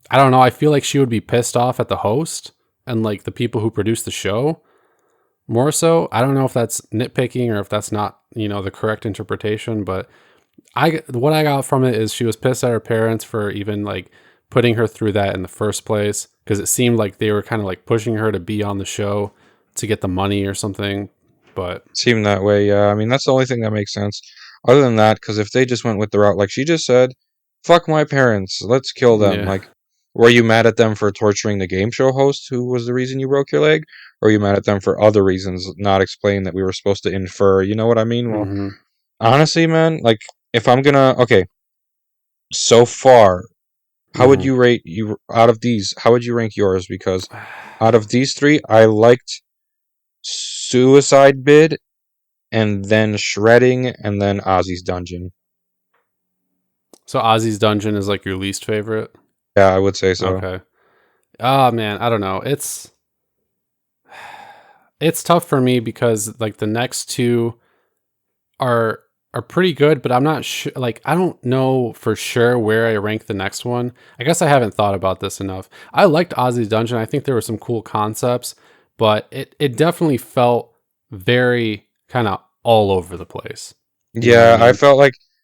I don't know. I feel like she would be pissed off at the host and like the people who produce the show more so. I don't know if that's nitpicking or if that's not, you know, the correct interpretation, but what I got from it is she was pissed at her parents for even like putting her through that in the first place because it seemed like they were kind of like pushing her to be on the show to get the money or something. But
Seemed that way, yeah. I mean, that's the only thing that makes sense. Other than that, because if they just went with the route, like she just said, fuck my parents, let's kill them.
yeah.
Like, were you mad at them for torturing the game show host who was the reason you broke your leg? Or are you mad at them for other reasons not explained that we were supposed to infer? You know what I mean? Well,
hmm
honestly, man, like, if I'm gonna, okay, so far, how would
hmm
you rate you out of these? How would you rank yours? Because out of these three, I liked Suicide Bid and then Shredding, and then Ozzy's Dungeon.
So Ozzy's Dungeon is like your least favorite?
Yeah, I would say so.
Okay. Oh man, I don't know. It's tough for me because like the next two are pretty good, but I'm not sure. Like I don't know for sure where I rank the next one. I guess I haven't thought about this enough. I liked Ozzy's Dungeon. I think there were some cool concepts, but it definitely felt very kind of all over the place. You know what I
Yeah,
mean?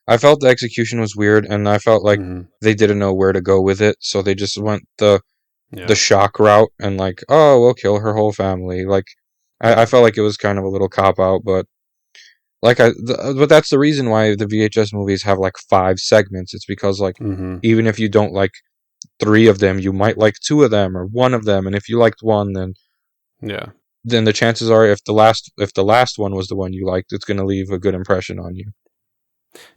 I felt the execution was weird, and I felt like
hmm
they didn't know where to go with it, so they just went the
Yeah.
shock route and like, oh, we'll kill her whole family. Like, I
Yeah.
felt like it was kind of a little cop out, but but that's the reason why the VHS movies have like 5 segments. It's because like
hmm
even if you don't like 3 of them, you might like 2 of them or 1 of them, and if you liked one,
Yeah.
then the chances are if the last one was the one you liked, it's gonna leave a good impression on you.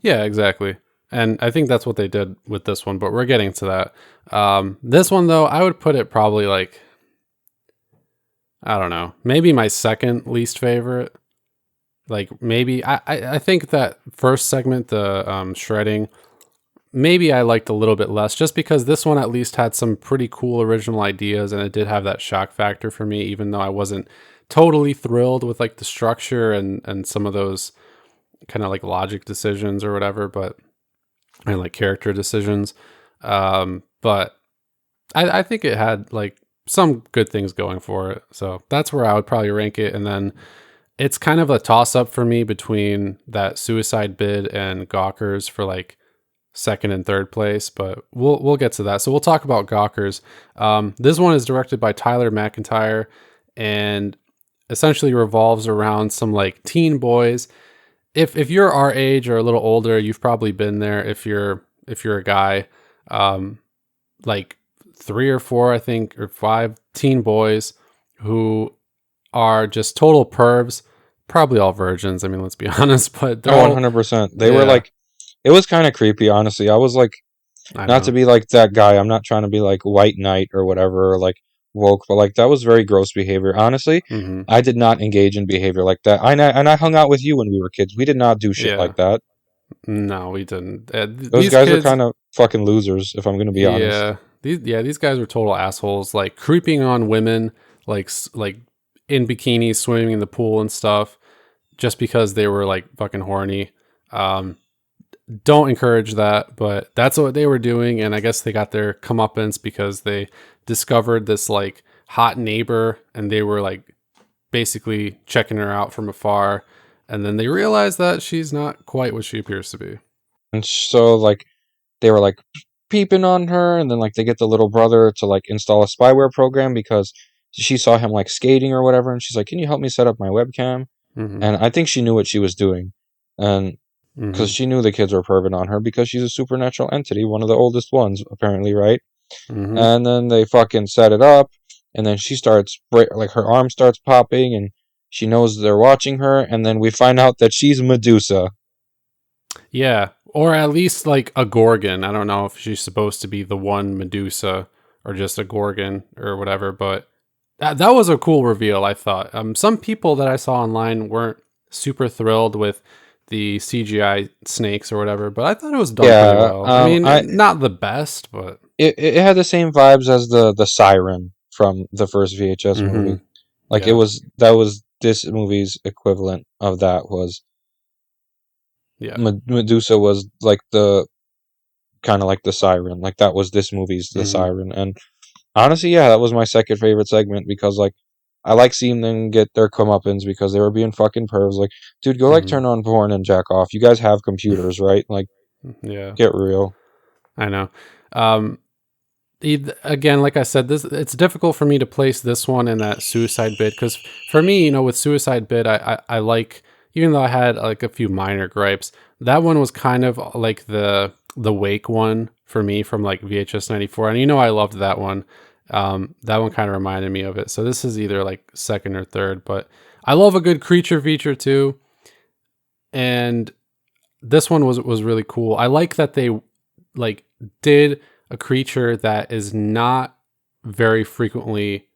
Yeah, exactly. And I think that's what they did with this one, but we're getting to that. This one though, I would put it probably like I don't know, maybe my second least favorite. Like maybe I think that first segment, the shredding, maybe I liked a little bit less just because this one at least had some pretty cool original ideas and it did have that shock factor for me, even though I wasn't totally thrilled with like the structure and some of those kind of like logic decisions or whatever, but and like character decisions. But I think it had like some good things going for it. So that's where I would probably rank it. And then it's kind of a toss up for me between that Suicide Bid and Gawkers for like second and third place, but we'll get to that. So we'll talk about Gawkers. This one is directed by Tyler McIntyre and essentially revolves around some like teen boys if you're our age or a little older, you've probably been there. If you're a guy, um, like three or four, I think, or five teen boys who are just total pervs. Probably all virgins. I mean, let's be honest, but they're
Oh,
all
100%. They were
yeah.
like, it was kind of creepy, honestly. I was like,
I
not to
know.
be like that guy. I'm not trying to be like white knight or whatever, or like woke, but like that was very gross behavior. Honestly,
Hmm.
I did not engage in behavior like that. And I hung out with you when we were kids. We did not do shit
Yeah.
like that.
No, we didn't.
Those
These
guys are
kids,
kind of fucking losers, if I'm gonna be honest.
these guys are total assholes. Like creeping on women, like in bikinis, swimming in the pool and stuff, just because they were like fucking horny. Um, don't encourage that, but that's what they were doing, and I guess they got their comeuppance because they discovered this like hot neighbor, and they were like basically checking her out from afar, and then they realized that she's not quite what she appears to be.
And so like they were like peeping on her, and then like they get the little brother to like install a spyware program because she saw him like skating or whatever, and she's like, "Can you help me set up my webcam?"
Hmm.
And I think she knew what she was doing, and because
Hmm.
she knew the kids were perving on her because she's a supernatural entity, one of the oldest ones apparently, right?
Hmm.
And then they fucking set it up, and then she starts like her arm starts popping, and she knows they're watching her, and then we find out that she's Medusa.
Yeah, or at least like a Gorgon. I don't know if she's supposed to be the one Medusa or just a Gorgon or whatever, but that was a cool reveal, I thought. Some people that I saw online weren't super thrilled with the CGI snakes or whatever, but I thought it was done pretty
Yeah,
well. I
I
mean, not the best, but
it had the same vibes as the siren from the first VHS
hmm,
movie. Like it
yeah,
was that was this movie's equivalent of that was
yeah,
Medusa was like the kind of like the siren. Like that was this movie's the
hmm,
siren. And honestly, yeah, that was my second favorite segment because like I like seeing them get their comeuppance because they were being fucking pervs. Like, dude, go like
hmm,
turn on porn and jack off. You guys have computers, right? Like,
yeah,
get real.
I know. Um, Again, like I said, this it's difficult for me to place this one in that suicide bid because for me, with suicide bid, I like, even though I had like a few minor gripes, that one was kind of like the wake one for me from like VHS 94, and I loved that one. That one kind of reminded me of it. So this is either like second or third, but I love a good creature feature too, and this one was really cool. I like that they like did a creature that is not very frequently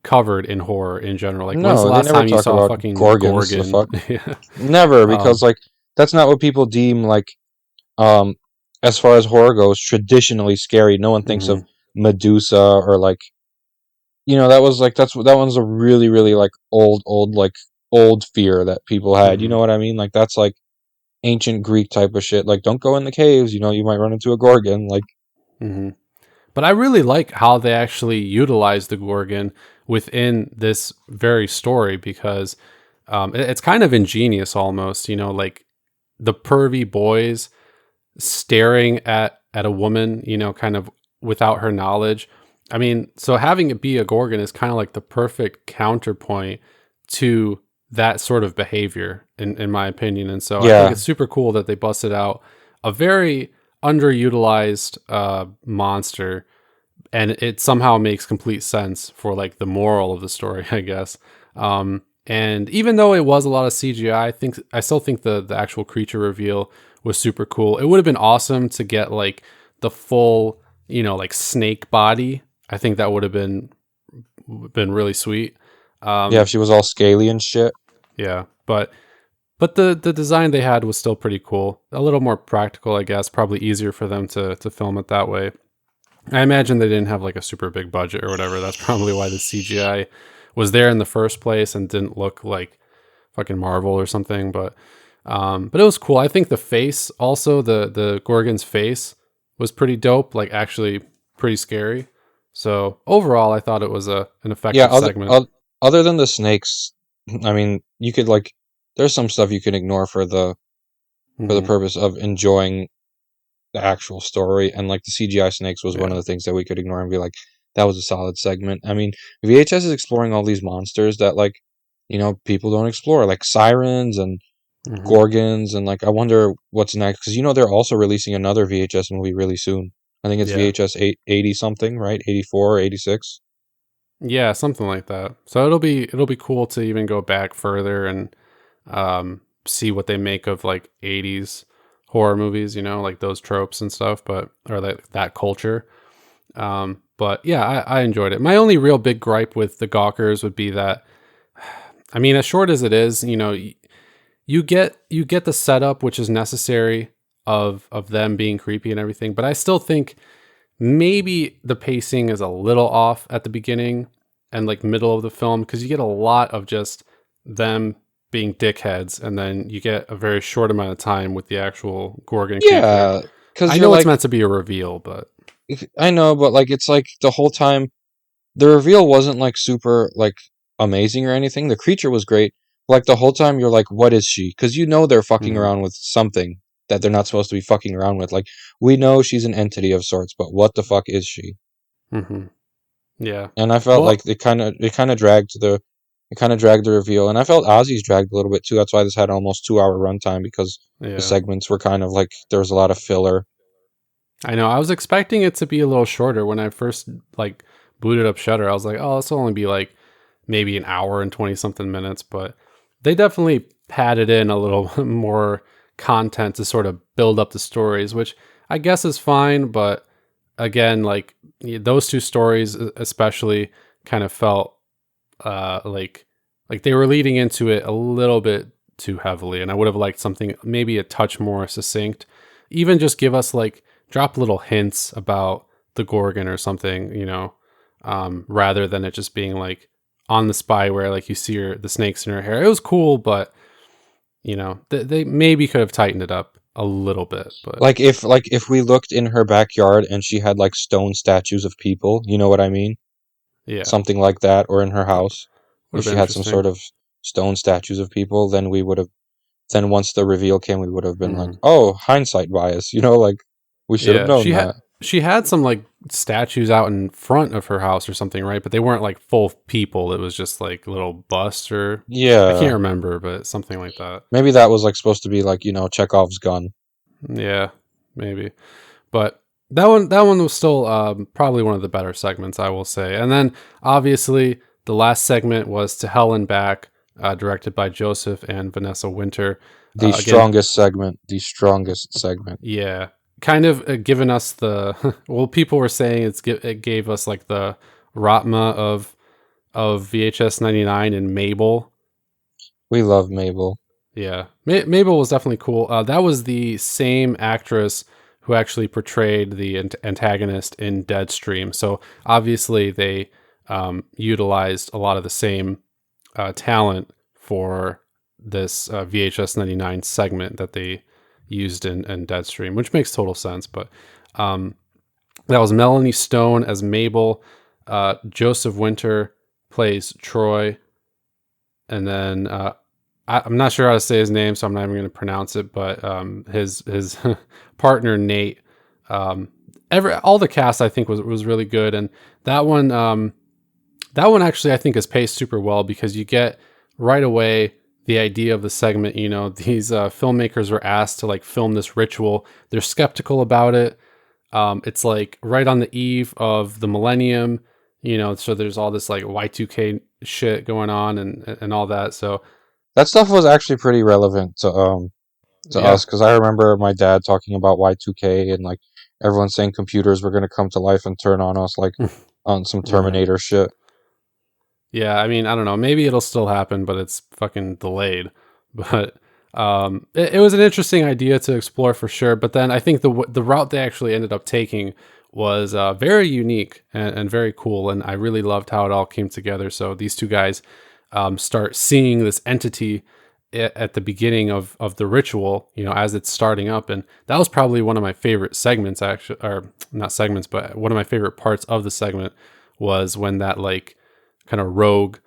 covered in horror in general. Like, when's the
No, they
last
never
time you
talk
saw a
about
fucking
gorgons. The
Gorgon?
fuck,
Yeah.
never, because
um,
like that's not what people deem like um as far as horror goes traditionally scary. No one thinks of
mhm,
Medusa or like that was like that one's a really like old like old fear that people had. You
mhm,
know what I mean? Like that's like ancient Greek type of shit. Like don't go in the caves. You might run into a gorgon. Like
mhm. But I really like how they actually utilize the Gorgon within this very story because it's kind of ingenious almost. Like the pervy boys staring at a woman, kind of without her knowledge. I mean, so having it be a Gorgon is kind of like the perfect counterpoint to that sort of behavior, in my opinion. And so I think
yeah,
it's super cool that they busted out a very underutilized monster, and it somehow makes complete sense for like the moral of the story, I guess. And even though it was a lot of CGI, I still think the actual creature reveal was super cool. It would have been awesome to get like the full, like snake body. I think that would have been really sweet.
yeah. If
Um,
she was all scaly and shit.
yeah, but the design they had was still pretty cool. A little more practical, I guess. Probably easier for them to film it that way. I imagine they didn't have like a super big budget or whatever. That's probably why the CGI was there in the first place and didn't look like fucking Marvel or something. But it was cool. I think the face, also the Gorgon's face, was pretty dope. Like actually pretty scary. So overall, I thought it was an
Yeah.
effective segment.
Other than the snakes, I mean, you could like there's some stuff you can ignore for the
Hmm.
purpose of enjoying the actual story, and like the CGI snakes was one of
Yeah.
the things that we could ignore and be like, that was a solid segment. I mean, VHS is exploring all these monsters that like people don't explore, like sirens and
Hmm.
Gorgons, and like I wonder what's next because they're also releasing another VHS movie really soon. I think it's
Yeah.
VHS 80 something, right? 84 or 86.
Yeah, something like that. So it'll be cool to even go back further and see what they make of like 80s horror movies, like those tropes and stuff, but or that culture. But yeah, I enjoyed it. My only real big gripe with the Gawkers would be that, I mean, as short as it is, you get the setup which is necessary of them being creepy and everything, but I still think maybe the pacing is a little off at the beginning and like middle of the film because you get a lot of just them being dickheads, and then you get a very short amount of time with the actual Gorgon creature.
Yeah, because
I
you're
know it's
like,
meant to be a reveal, but
I know, but like it's like the whole time the reveal wasn't like super like amazing or anything. The creature was great. Like the whole time you're like, what is she? Because they're fucking
mhm,
around with something that they're not supposed to be fucking around with. Like we know she's an entity of sorts, but what the fuck is she?
mhm, yeah.
And I felt like
Well,
it kind of dragged the reveal, and I felt Ozzy's dragged a little bit too. That's why this had almost 2 hour runtime because the
yeah.
segments were kind of like there was a lot of filler.
I know. I was expecting it to be a little shorter when I first like booted up Shutter. I was like, oh, this will only be like maybe an hour and 20 something minutes, but they definitely padded in a little more content to sort of build up the stories, which I guess is fine. But again, like those two stories, especially, kind of felt like they were leading into it a little bit too heavily, and I would have liked something maybe a touch more succinct. Even just give us like drop little hints about the Gorgon or something, rather than it just being like on the spyware, like you see the snakes in her hair. It was cool, but they maybe could have tightened it up a little bit, but
Like if we looked in her backyard and she had like stone statues of people, you know what I mean?
yeah,
Something like that, or in her house,
would
if
have been
she had some
interesting.
sort of stone statues of people, then we would have. Then once the reveal came, we would have been like,
Mhm.
"Oh, hindsight bias," like we should have
Yeah,
known that.
she had some like statues out in front of her house or something, right? But they weren't like full people. It was just like little busts, or I can't
Yeah,
remember, but something like that.
maybe that was like supposed to be like Chekhov's gun.
Yeah, maybe. But that one was still probably one of the better segments, I will say. And then obviously the last segment was To Hell and Back, directed by Joseph and Vanessa Winter. Again,
The strongest segment.
yeah, kind of given us the well, people were saying it gave us like the Ratma of VHS 99 and Mabel.
We love Mabel.
Yeah, Mabel was definitely cool. That was the same actress who actually portrayed the antagonist in Deadstream. So obviously they utilized a lot of the same talent for this VHS 99 segment that they used in Deadstream, which makes total sense. But um, that was Melanie Stone as Mabel. Joseph Winter plays Troy, and then I'm not sure how to say his name, so I'm not even going to pronounce it. But his partner Nate. Um, all the cast I think was really good, and that one that one actually I think is paced super well because you get right away the idea of the segment. These filmmakers were asked to like film this ritual. They're skeptical about it. It's like right on the eve of the millennium, so there's all this like Y2K shit going on and all that. So
That stuff was actually pretty relevant to
yeah.
us because I remember my dad talking about Y2K and like everyone saying computers were gonna come to life and turn on us like on some
Right.
Terminator shit.
Yeah, I mean, I don't know. Maybe it'll still happen, but it's fucking delayed. But it was an interesting idea to explore for sure. But then I think the route they actually ended up taking was very unique and very cool, and I really loved how it all came together. So these two guys start seeing this entity at the beginning of the ritual, as it's starting up, and that was probably one of my favorite segments, actually, or not segments, but one of my favorite parts of the segment was when that like kind of rogue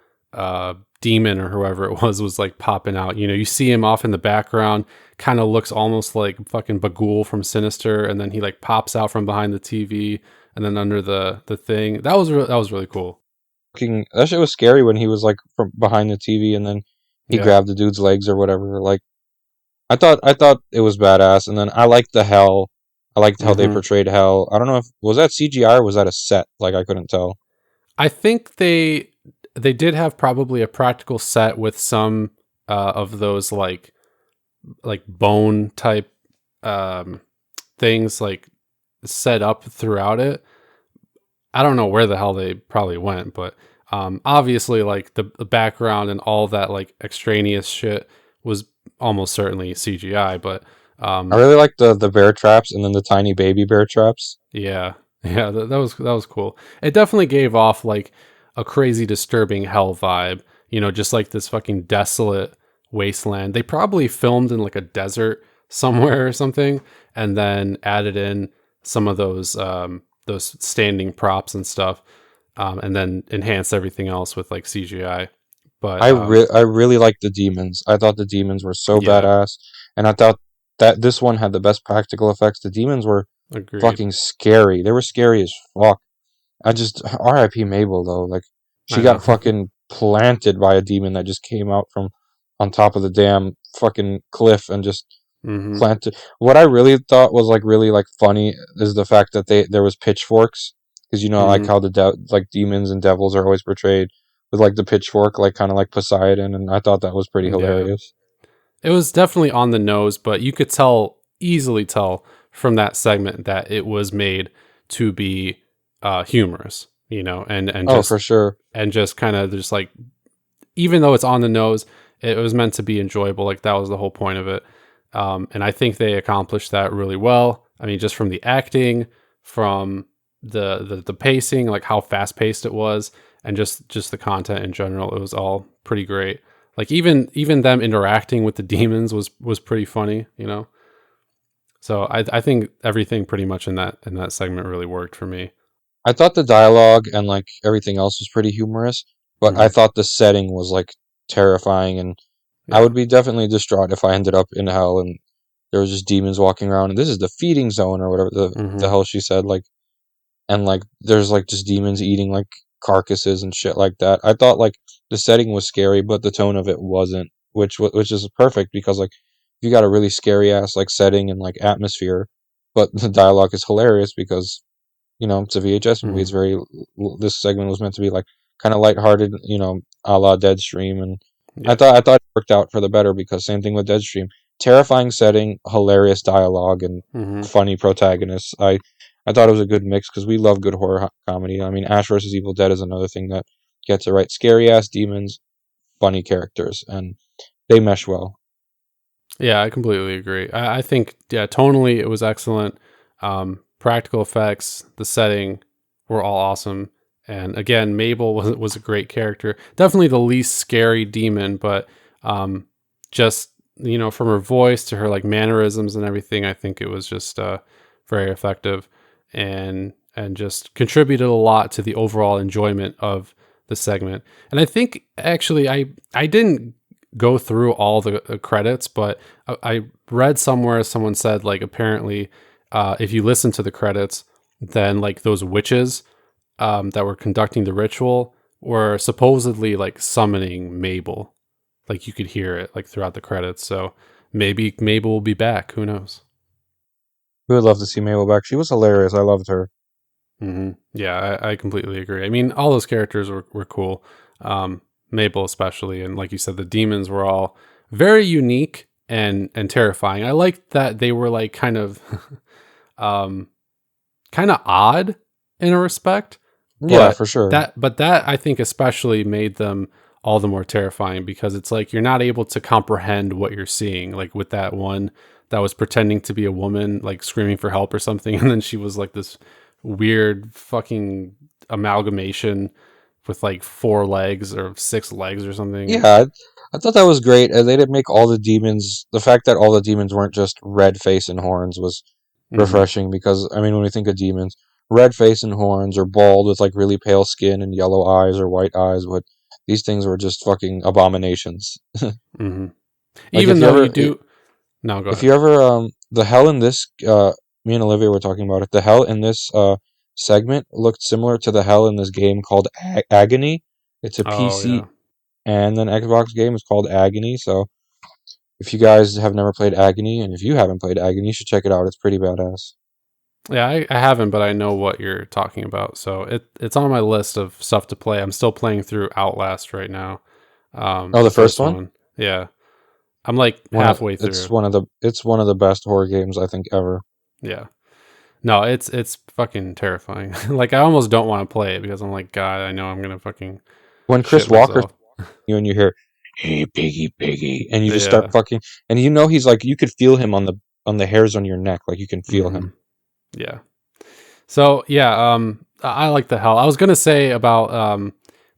demon or whoever it was like popping out. You see him off in the background, kind of looks almost like fucking Bagul from Sinister, and then he like pops out from behind the TV and then under the thing. That was really cool.
That shit was scary when he was like from behind the TV and then he
Yeah.
grabbed the dude's legs or whatever. Like I thought it was badass, and then I liked the hell. I liked how they
Hmm.
portrayed hell. I don't know if was that CGI or was that a set? Like I couldn't tell.
I think they did have probably a practical set with some of those like bone type um, things like set up throughout it. I don't know where the hell they probably went, but obviously, like the background and all that like extraneous shit was almost certainly CGI. But
I
um,
really liked the bear traps and then the tiny baby bear traps.
yeah, yeah, that was cool. It definitely gave off like a crazy, disturbing hell vibe. You know, just like this fucking desolate wasteland. They probably filmed in like a desert somewhere or something, and then added in some of those standing props and stuff, and then enhanced everything else with like CGI. But
I really liked the demons. I thought the demons were so
yeah,
badass, and I thought that this one had the best practical effects. The demons were
agreed.
fucking scary. They were scary as fuck. I just R.I.P. Mabel though. Like she
I know.
got fucking planted by a demon that just came out from on top of the damn fucking cliff and just
Hmm.
planted. What I really thought was like really like funny is the fact that there was pitchforks because you know like
Hmm.
how like demons and devils are always portrayed with like the pitchfork like kind of like Poseidon, and I thought that was pretty
Yeah.
hilarious.
It was definitely on the nose, but you could easily tell from that segment that it was made to be humorous, you know,
Oh, for sure.
and just kind of just like, even though it's on the nose, it was meant to be enjoyable. Like that was the whole point of it. And I think they accomplished that really well. I mean, just from the acting, from the pacing, like how fast paced it was, and just the content in general, it was all pretty great. Like even them interacting with the demons was pretty funny, you know. So I think everything pretty much in that segment really worked for me.
I thought the dialogue and like everything else was pretty humorous, but I
Hmm.
thought the setting was like terrifying, and I
Yeah.
would be definitely distraught if I ended up in hell and there was just demons walking around and this is the feeding zone or whatever the
Hmm.
hell she said, like, and like there's like just demons eating like carcasses and shit like that. I thought like the setting was scary, but the tone of it wasn't, which is perfect because like you got a really scary ass like setting and like atmosphere, but the dialogue is hilarious because you know, it's a VHS movie. It's
Hmm.
very. This segment was meant to be like kind of lighthearted, you know, a la Deadstream, and
Yeah.
I thought it worked out for the better because same thing with Deadstream. Terrifying setting, hilarious dialogue, and
Hmm.
funny protagonists. I thought it was a good mix because we love good horror comedy. I mean, Ash versus Evil Dead is another thing that gets it right. Scary ass demons, funny characters, and they mesh well.
Yeah, I completely agree. I think, yeah, tonally it was excellent. Practical effects, the setting were all awesome. And again, Mabel was a great character. Definitely the least scary demon, but just, you know, from her voice to her like mannerisms and everything, I think it was just very effective and just contributed a lot to the overall enjoyment of the segment. And I think actually I didn't go through all the credits, but I read somewhere someone said like apparently if you listen to the credits, then like those witches that were conducting the ritual were supposedly like summoning Mabel. Like you could hear it like throughout the credits. So maybe Mabel will be back. Who knows?
We would love to see Mabel back. She was hilarious. I loved her.
Yeah, I completely agree. I mean, all those characters were cool. Mabel especially, and like you said, the demons were all very unique and terrifying. I liked that they were like um, kind of odd in a respect,
Yeah, for sure.
but that I think especially made them all the more terrifying because it's like you're not able to comprehend what you're seeing. Like with that one that was pretending to be a woman, like screaming for help or something, and then she was like this weird fucking amalgamation with like four legs or six legs or something.
Yeah, I thought that was great. They didn't make all the demons. The fact that all the demons weren't just red face and horns was
Hmm.
refreshing because I mean, when we think of demons, red face and horns or bald with like really pale skin and yellow eyes or white eyes, but these things were just fucking abominations.
Hmm.
Like
Even though you do, no, go
if
ahead.
you ever the hell in this me and Olivia were talking about it. The hell in this segment looked similar to the hell in this game called Agony. It's a
Oh
PC
yeah.
and then Xbox game is called Agony, so If you guys have never played Agony, and if you haven't played Agony, you should check it out. It's pretty badass.
Yeah, I haven't, but I know what you're talking about. So it's on my list of stuff to play. I'm still playing through Outlast right now.
Oh, the
The
first
first
one?
one. Yeah. I'm like
One of
halfway through.
it's one of the best horror games I think ever.
Yeah. No, it's fucking terrifying. Like I almost don't want to play it because I'm like, God, I know I'm gonna fucking
When
shit
Chris Walker's
myself.
you and you hear, "Hey, piggy, piggy," and you just start
Yeah.
fucking, and you know he's like, you could feel him on the hairs on your neck, like you can feel
Hmm.
him.
Yeah. So yeah, I like the hell. I was gonna say about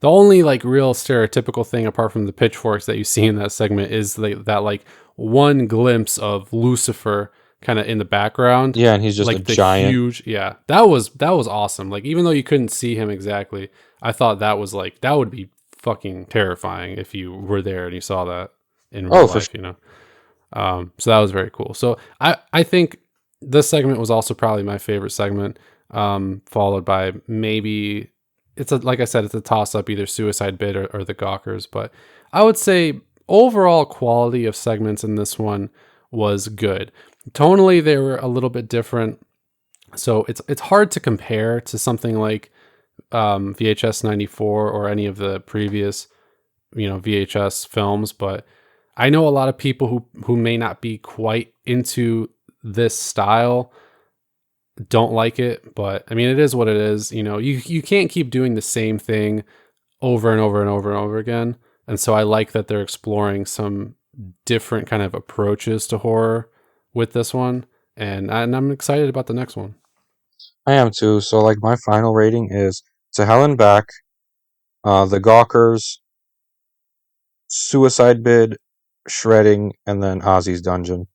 the only like real stereotypical thing apart from the pitchforks that you see in that segment is that like one glimpse of Lucifer kind of in the background,
Yeah, and he's just a
like the
giant.
huge, yeah, that was awesome. Like even though you couldn't see him exactly, I thought that was like that would be fucking terrifying if you were there and you saw that in real
Oh, for sure.
life, you know. So that was very cool. So I think this segment was also probably my favorite segment, followed by maybe it's a like I said, it's a toss up either Suicide Bid or the Gawkers, but I would say overall quality of segments in this one was good. Tonally, they were a little bit different, so it's hard to compare to something like VHS 94 or any of the previous VHS films, but I know a lot of people who may not be quite into this style don't like it, but I mean it is what it is. You can't keep doing the same thing over and over and over and over again. And so I like that they're exploring some different kind of approaches to horror with this one, and I'm excited about the next one.
I am too. So like my final rating is To Hell and Back, The Gawkers, Suicide Bid, Shredding, and then Ozzy's Dungeon.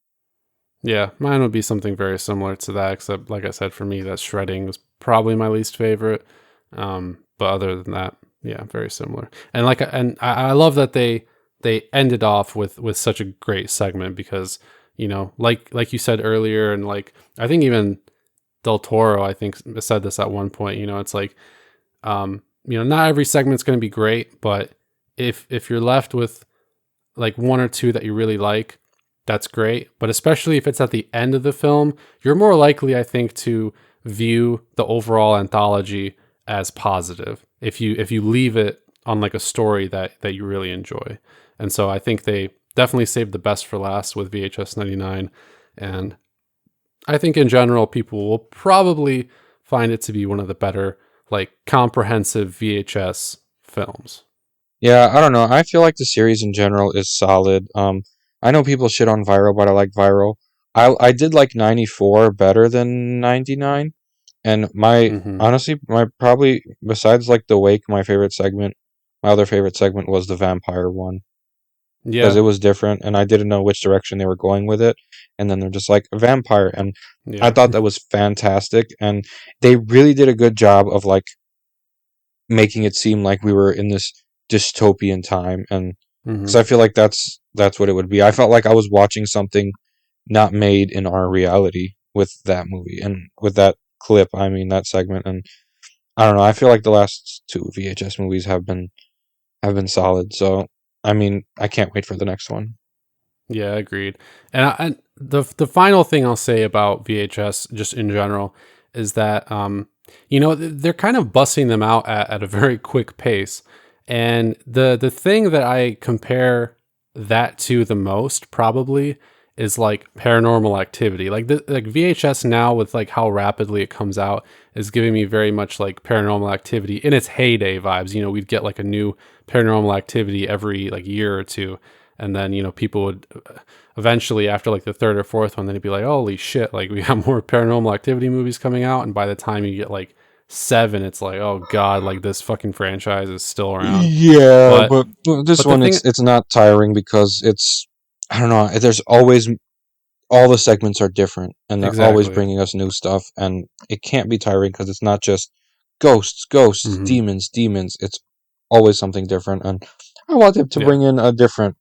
Yeah, mine would be something very similar to that, except like I said, for me, that shredding was probably my least favorite. But other than that, yeah, very similar. And I love that they ended off with such a great segment because like you said earlier, and like I think even Del Toro I think said this at one point. It's like not every segment's going to be great, but if you're left with like one or two that you really like, that's great. But especially if it's at the end of the film, you're more likely, I think, to view the overall anthology as positive if you leave it on like a story that you really enjoy. And so I think they definitely saved the best for last with VHS 99. And I think in general, people will probably find it to be one of the better, like comprehensive VHS films.
Yeah, I don't know. I feel like the series in general is solid. I know people shit on Viral, but I like Viral. I did like 94 better than 99. And my
Hmm.
honestly, my probably besides like the Wake, my other favorite segment was the vampire one because
Yeah.
it was different and I didn't know which direction they were going with it. And then they're just like a vampire, and I
Yeah.
thought that was fantastic. And they really did a good job of like making it seem like we were in this dystopian time, and because
Hmm.
I feel like that's what it would be. I felt like I was watching something not made in our reality with that movie and with that clip. I mean that segment, and I don't know. I feel like the last two VHS movies have been solid. So I mean, I can't wait for the next one.
Yeah, agreed. And the final thing I'll say about VHS, just in general, is that they're kind of busting them out at a very quick pace. And the thing that I compare that to the most probably is like Paranormal Activity. Like VHS now with like how rapidly it comes out is giving me very much like Paranormal Activity in its heyday vibes. We'd get like a new Paranormal Activity every like year or two, and then people would eventually, after like the third or fourth one, then it'd be like, holy shit, like we have more Paranormal Activity movies coming out. And by the time you get like seven, it's like, oh god, like this fucking franchise is still around.
Yeah,
but
but this
but the
one
thing,
it's not tiring because it's I don't know. There's always all the segments are different and they're always
exactly.
bringing us new stuff, and it can't be tiring because it's not just ghosts, ghosts,
Hmm.
demons, demons. It's always something different, and I want them to
Yeah.
bring in a different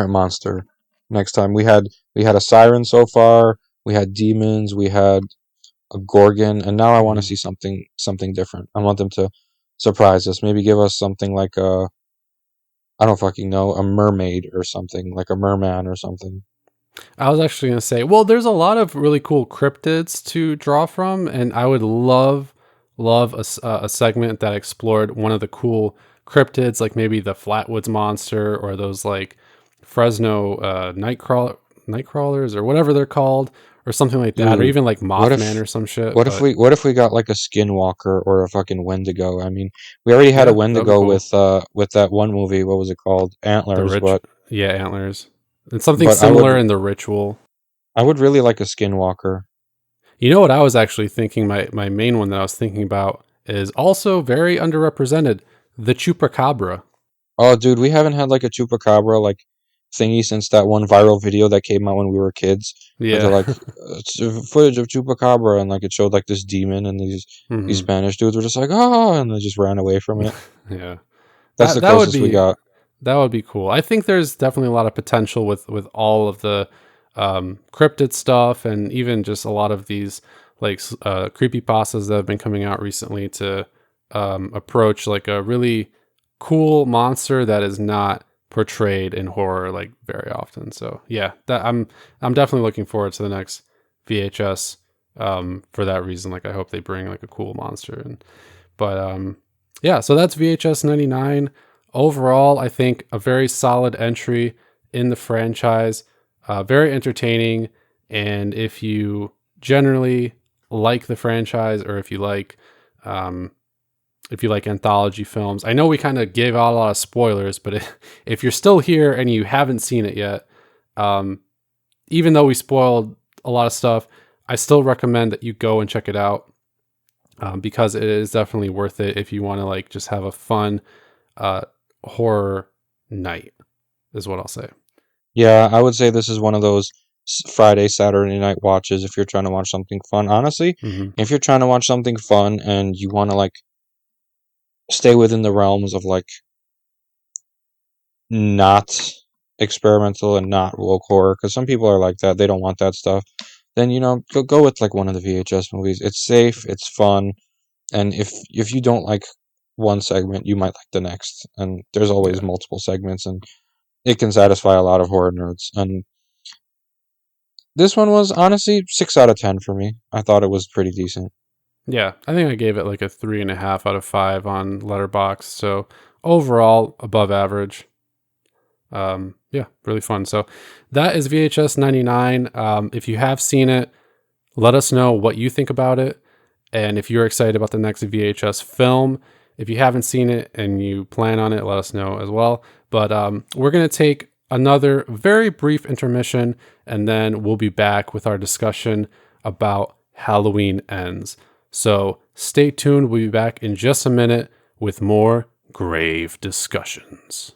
monster next time. We had a siren so far, we had demons, we had a gorgon, and now I want to
Hmm.
see something different. I want them to surprise us, maybe give us something like I don't fucking know, a mermaid or something, like a merman or something.
I was actually going to say, well, there's a lot of really cool cryptids to draw from, and I would love a segment that explored one of the cool cryptids, like maybe the Flatwoods monster or those like Fresno night crawlers or whatever they're called, or something like that, or
Dude,
even like
what
Mothman
if
or some shit. But
what if we got like a skinwalker or a fucking Wendigo? I mean, we already had a
yeah, that'd be
Wendigo
cool.
with that one movie, what was it called?
The
Antlers,
rich, yeah, antlers, and something
but
similar in the ritual.
I would really like a skinwalker.
You know what I was actually thinking? My main one that I was thinking about is also very underrepresented. The chupacabra.
Oh, dude, we haven't had like a chupacabra like thingy since that one viral video that came out when we were kids, where they're
Yeah.
like footage of chupacabra, and like it showed like this demon, and these
hmm
Spanish dudes were just like, oh, and they just ran away from it.
Yeah.
That's the
That would
closest we
be
got.
that would be cool. I think there's definitely a lot of potential with all of the cryptid stuff, and even just a lot of these like creepy pastas that have been coming out recently to approach like a really cool monster that is not portrayed in horror like very often. So yeah, that I'm definitely looking forward to the next VHS for that reason. Like I hope they bring like a cool monster. And but yeah, so that's VHS 99. Overall, I think a very solid entry in the franchise, very entertaining. And generally like the franchise, or um, if you like anthology films, I know we kind of gave out a lot of spoilers, but if you're still here and you haven't seen it yet, um, even though we spoiled a lot of stuff, I still recommend that you go and check it out, because it is definitely worth it if you want to like just have a fun uh, horror night, is what I'll say.
Yeah, I would say this is one of those Friday, Saturday night watches if you're trying to watch something fun. Honestly,
hmm
if you're trying to watch something fun and you want to like stay within the realms of like not experimental and not woke horror, because some people are like that, they don't want that stuff, then go with like one of the VHS movies. It's safe, it's fun, and if you don't like one segment, you might like the next. And there's always
Yeah,
multiple segments, and it can satisfy a lot of horror nerds. And this one was honestly 6 out of 10 for me. I thought it was pretty decent.
yeah. I think I gave it like a 3.5 out of 5 on Letterbox. So overall, above average. Yeah, really fun. So that is VHS 99. If you have seen it, let us know what you think about it, and if you're excited about the next VHS film. If you haven't seen it and you plan on it, let us know as well. But we're going to take another very brief intermission, and then we'll be back with our discussion about Halloween Ends. So stay tuned. We'll be back in just a minute with more grave discussions.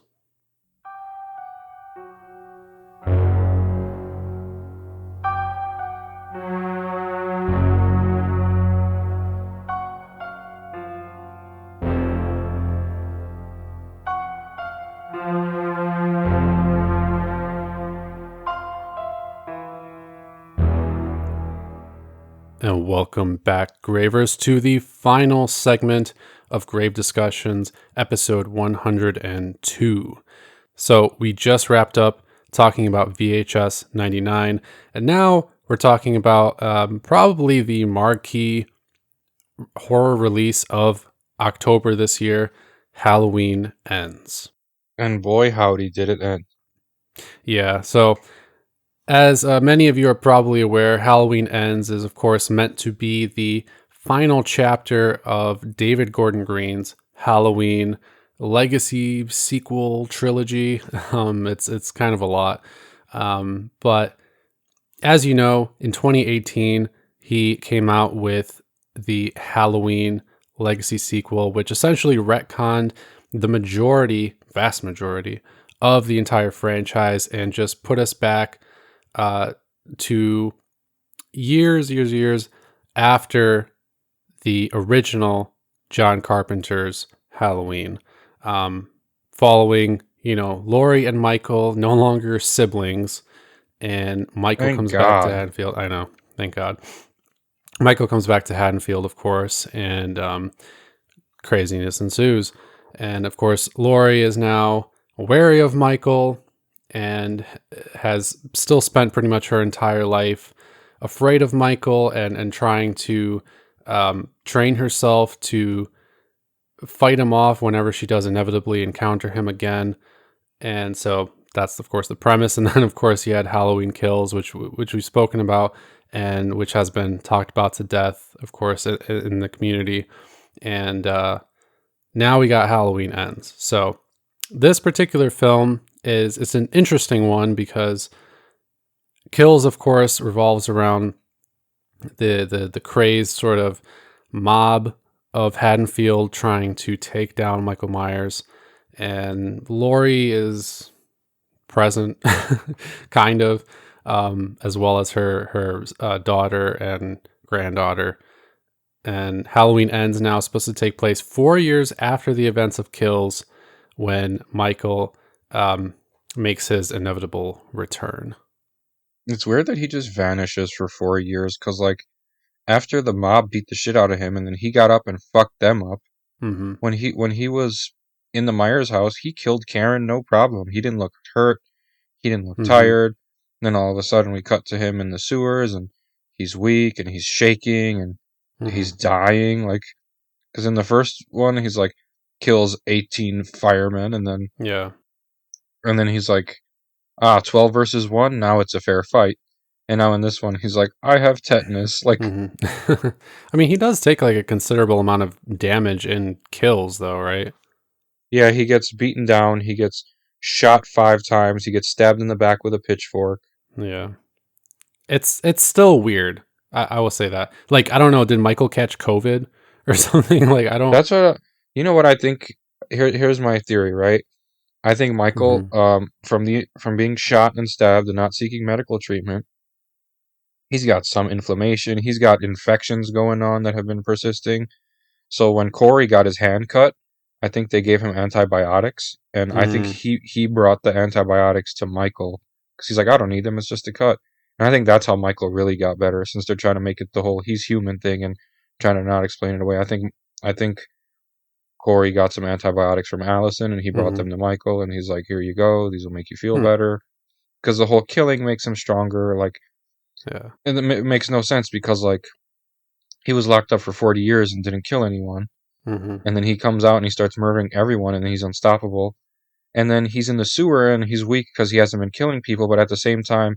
And welcome back, Gravers, to the final segment of Grave Discussions, episode 102. So we just wrapped up talking about VHS 99, and now we're talking about probably the marquee horror release of October this year, Halloween Ends.
And boy, howdy, did it end.
Yeah, so as many of you are probably aware, Halloween Ends is, of course, meant to be the final chapter of David Gordon Green's Halloween legacy sequel trilogy. It's kind of a lot, but as you know, in 2018, he came out with the Halloween legacy sequel, which essentially retconned the vast majority of the entire franchise and just put us back uh, to years after the original John Carpenter's Halloween. Following, Laurie and Michael no longer siblings, and Michael
Thank
comes back to
God.
Haddonfield. I know, thank God. Michael comes back to Haddonfield, of course, and craziness ensues. And of course, Laurie is now wary of Michael and has still spent pretty much her entire life afraid of Michael and trying to train herself to fight him off whenever she does inevitably encounter him again. And so that's of course the premise. And then of course you had Halloween Kills, which we've spoken about and which has been talked about to death, of course, in the community. And now we got Halloween Ends. So this particular film it's an interesting one because Kills, of course, revolves around the crazed sort of mob of Haddonfield trying to take down Michael Myers, and Laurie is present, kind of, as well as her daughter and granddaughter. And Halloween Ends now supposed to take place 4 years after the events of Kills, when Michael makes his inevitable return.
It's weird that he just vanishes for 4 years, because, like, after the mob beat the shit out of him and then he got up and fucked them up,
Mm-hmm.
when he was in the Myers house, he killed Karen, no problem. He didn't look hurt. He didn't look
Mm-hmm.
tired. And then all of a sudden we cut to him in the sewers and he's weak and he's shaking and
Mm-hmm.
he's dying. Like, because in the first one, he's like, kills 18 firemen
Yeah.
and then he's like, 12 versus 1, now it's a fair fight. And now in this one, he's like, I have tetanus. Like,
Mm-hmm. I mean, he does take like a considerable amount of damage in Kills, though, right?
yeah, he gets beaten down. He gets shot 5 times. He gets stabbed in the back with a pitchfork.
Yeah. It's still weird. I will say that. Like, I don't know, did Michael catch COVID or something? Like, I don't.
That's you know what I think. Here's my theory, right? I think Michael,
Mm-hmm.
from being shot and stabbed and not seeking medical treatment, he's got some inflammation. He's got infections going on that have been persisting. So when Corey got his hand cut, I think they gave him antibiotics, and I think
Mm-hmm.
he brought the antibiotics to Michael because he's like, I don't need them. It's just a cut. And I think that's how Michael really got better, since they're trying to make it the whole he's human thing and trying to not explain it away. I think Corey got some antibiotics from Allison, and he brought
Mm-hmm.
them to Michael, and he's like, here you go. These will make you feel
Hmm.
better. Because the whole killing makes him stronger. Like,
Yeah.
and it makes no sense because, like, he was locked up for 40 years and didn't kill anyone.
Mm-hmm.
And then he comes out and he starts murdering everyone, and he's unstoppable. And then he's in the sewer and he's weak because he hasn't been killing people, but at the same time,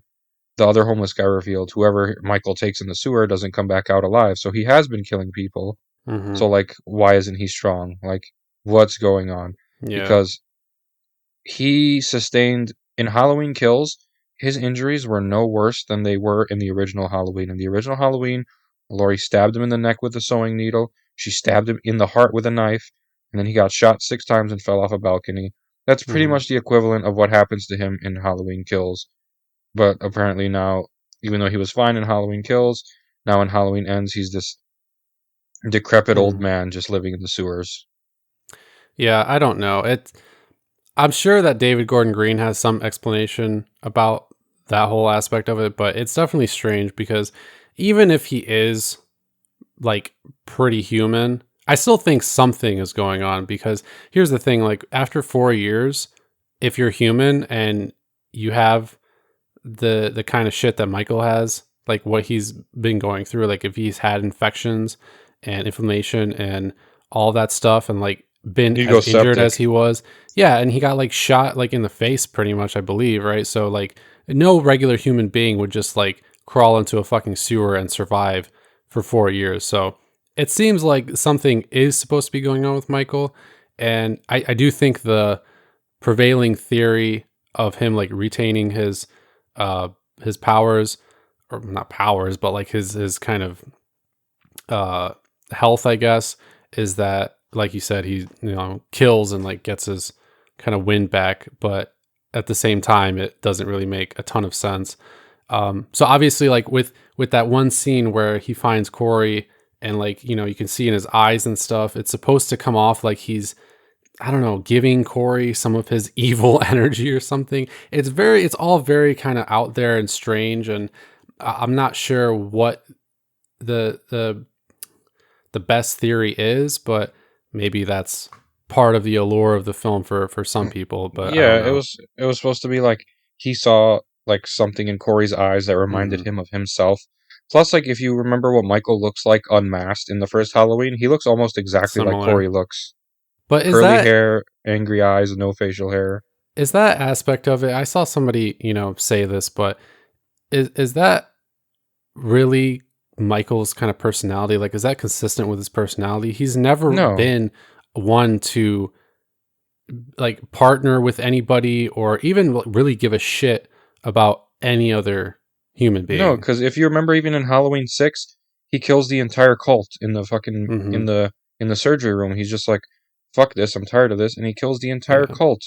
the other homeless guy revealed whoever Michael takes in the sewer doesn't come back out alive. So he has been killing people.
Mm-hmm.
So, like, why isn't he strong? Like, what's going on?
Yeah.
Because he sustained in Halloween Kills, his injuries were no worse than they were in the original Halloween. In the original Halloween, Laurie stabbed him in the neck with a sewing needle. She stabbed him in the heart with a knife, and then he got shot 6 times and fell off a balcony. That's pretty
Mm-hmm.
much the equivalent of what happens to him in Halloween Kills. But apparently now, even though he was fine in Halloween Kills, now in Halloween Ends, he's this decrepit old
Mm-hmm.
man just living in the sewers.
Yeah, I don't know. I'm sure that David Gordon Green has some explanation about that whole aspect of it, but it's definitely strange because even if he is like pretty human, I still think something is going on because here's the thing, like after 4 years, if you're human and you have the kind of shit that Michael has, like what he's been going through, like if he's had infections and inflammation and all that stuff and like been
He'd
as
go
injured as
septic.
he was. Yeah, and he got like shot like in the face pretty much, I believe, right? So like no regular human being would just like crawl into a fucking sewer and survive for 4 years. So it seems like something is supposed to be going on with Michael. And I do think the prevailing theory of him like retaining uh his powers, or not powers, but like his kind of uh health, I guess, is that like you said, he kills and like gets his kind of wind back, but at the same time it doesn't really make a ton of sense. So obviously like with that one scene where he finds Corey and like you can see in his eyes and stuff, it's supposed to come off like he's, I don't know, giving Corey some of his evil energy or something. It's all very kind of out there and strange, and I'm not sure what the the best theory is, but maybe that's part of the allure of the film for some people, but I
Yeah,
don't know.
it was supposed to be like he saw like something in Corey's eyes that reminded
Hmm.
him of himself. Plus, like if you remember what Michael looks like unmasked in the first Halloween, he looks almost exactly like
Similar.
Corey looks.
But
Curly hair, angry eyes, no facial hair.
is that aspect of it? I saw somebody, say this, but is that really Michael's kind of personality? Like, is that consistent with his personality? He's never
No,
been one to like partner with anybody or even really give a shit about any other human
no,
being.
because if you remember, even in Halloween 6, he kills the entire cult in the
Hmm.
in the surgery room. He's just like, "Fuck this! I'm tired of this," and he kills the entire
Yeah.
cult.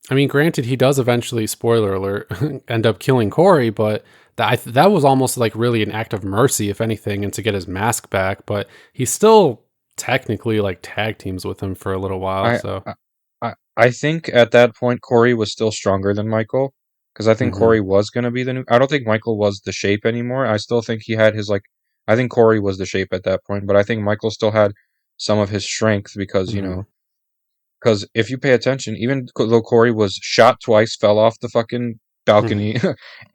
I mean, granted, he does eventually, spoiler alert, end up killing Corey, but that was almost like really an act of mercy, if anything, and to get his mask back. But he still technically like tag teams with him for a little while.
I
So,
I think at that point Corey was still stronger than Michael because I think
hmm.
Corey was gonna be the new. I don't think Michael was the shape anymore. I still think he had his like. I think Corey was the shape at that point, but I think Michael still had some of his strength because
Hmm.
because if you pay attention, even though Corey was shot twice, fell off the fucking
Hmm.
balcony,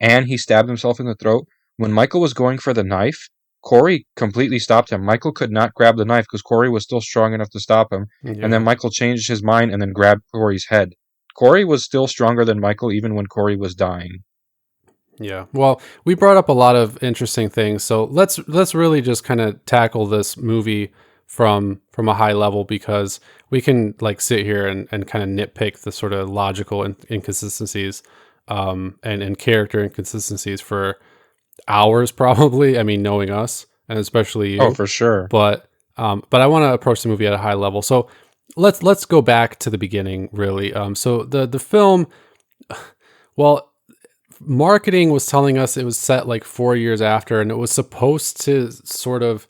and he stabbed himself in the throat, when Michael was going for the knife, Corey completely stopped him. Michael could not grab the knife because Corey was still strong enough to stop him. And then
Yeah.
Michael changed his mind and then grabbed Corey's head. Corey was still stronger than Michael even when Corey was dying.
Yeah. Well, we brought up a lot of interesting things, so let's really just kind of tackle this movie from a high level because we can like sit here and kind of nitpick the sort of logical inconsistencies and character inconsistencies for hours probably. I mean, knowing us and especially
Oh,
you,
for sure.
but I want to approach the movie at a high level. So let's go back to the beginning really. So the film, well, marketing was telling us it was set like 4 years after, and it was supposed to sort of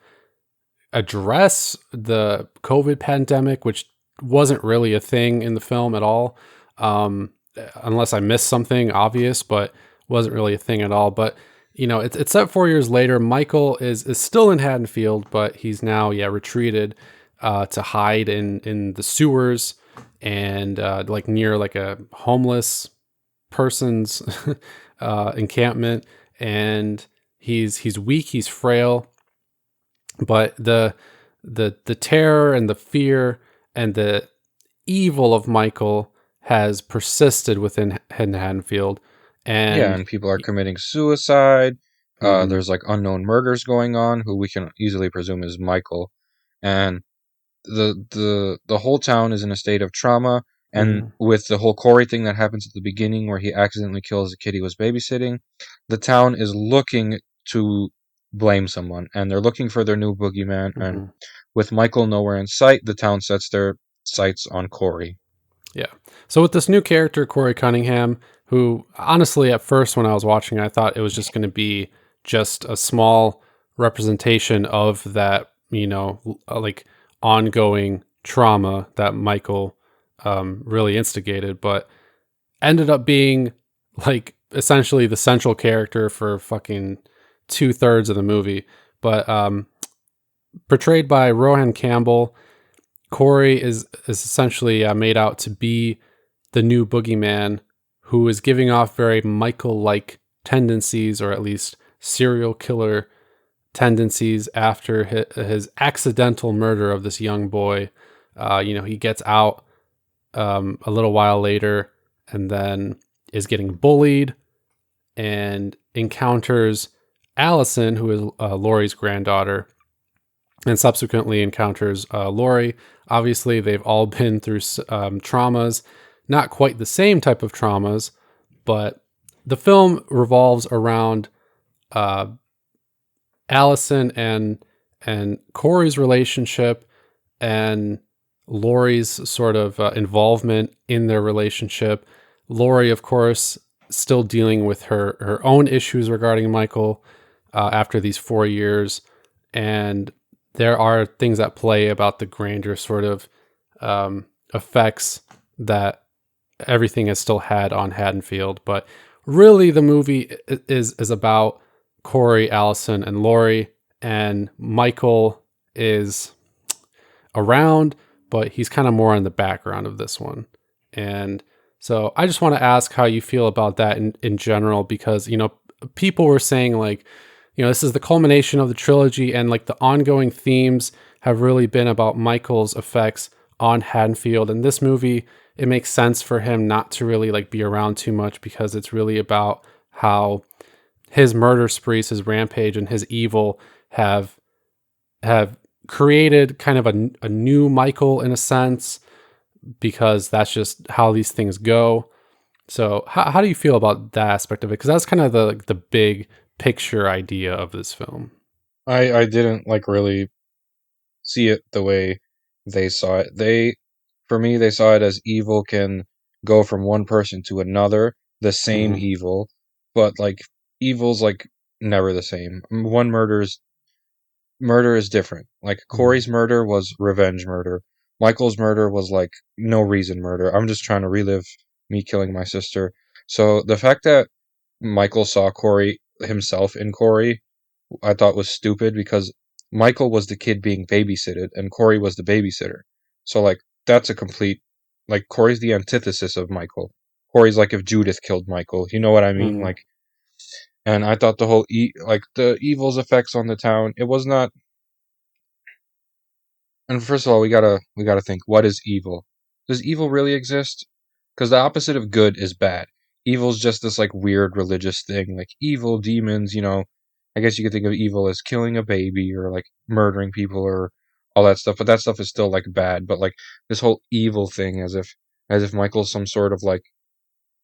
address the COVID pandemic, which wasn't really a thing in the film at all. Unless I missed something obvious, but wasn't really a thing at all. But it's set 4 years later. Michael is still in Haddonfield, but he's now retreated to hide in the sewers and like near like a homeless person's encampment, and he's weak, he's frail, but the terror and the fear and the evil of Michael has persisted within Haddonfield,
Yeah,
and
and people are committing suicide.
mhm,
There's like unknown murders going on, who we can easily presume is Michael. And the whole town is in a state of trauma, and
mhm,
with the whole Corey thing that happens at the beginning where he accidentally kills the kid he was babysitting, the town is looking to blame someone, and they're looking for their new boogeyman, and
mhm.
with Michael nowhere in sight, the town sets their sights on Corey.
Yeah. So with this new character, Corey Cunningham, who honestly at first when I was watching, I thought it was just going to be just a small representation of that, like ongoing trauma that Michael really instigated, but ended up being like essentially the central character for fucking 2/3 of the movie. But portrayed by Rohan Campbell, Corey is essentially made out to be the new boogeyman who is giving off very Michael like tendencies, or at least serial killer tendencies, after his accidental murder of this young boy. He gets out a little while later and then is getting bullied and encounters Allison, who is Laurie's granddaughter, and subsequently encounters Laurie. Obviously, they've all been through traumas, not quite the same type of traumas, but the film revolves around uh, Allison and Corey's relationship and Laurie's sort of involvement in their relationship. Laurie, of course, still dealing with her own issues regarding Michael after these 4 years, and there are things at play about the grander sort of effects that everything has still had on Haddonfield. But really, the movie is about Corey, Allison, and Laurie, and Michael is around, but he's kind of more in the background of this one. And so I just want to ask how you feel about that in general, because, people were saying like, this is the culmination of the trilogy, and like the ongoing themes have really been about Michael's effects on Haddonfield. And this movie, it makes sense for him not to really like be around too much, because it's really about how his murder sprees, his rampage, and his evil have created kind of a new Michael in a sense, because that's just how these things go. So how do you feel about that aspect of it? Because that's kind of the big picture idea of this film.
I didn't like really see it the way they saw it. For me, they saw it as evil can go from one person to another, the same
Hmm.
evil, but like evil's like never the same. One murder is different. Like
Hmm.
Corey's murder was revenge murder. Michael's murder was like no reason murder. I'm just trying to relive me killing my sister. So the fact that Michael saw Corey himself in Corey, I thought was stupid, because Michael was the kid being babysitted and Corey was the babysitter. So like that's a complete, like Corey's the antithesis of Michael. Corey's like if Judith killed Michael. You know what I mean?
Hmm.
Like, and I thought the whole like the evil's effects on the town, it was not. And first of all, we gotta think, what is evil? Does evil really exist? Because the opposite of good is bad. Evil's just this like weird religious thing, like evil demons. I guess you could think of evil as killing a baby or like murdering people or all that stuff. But that stuff is still like bad. But like this whole evil thing, as if Michael's some sort of like,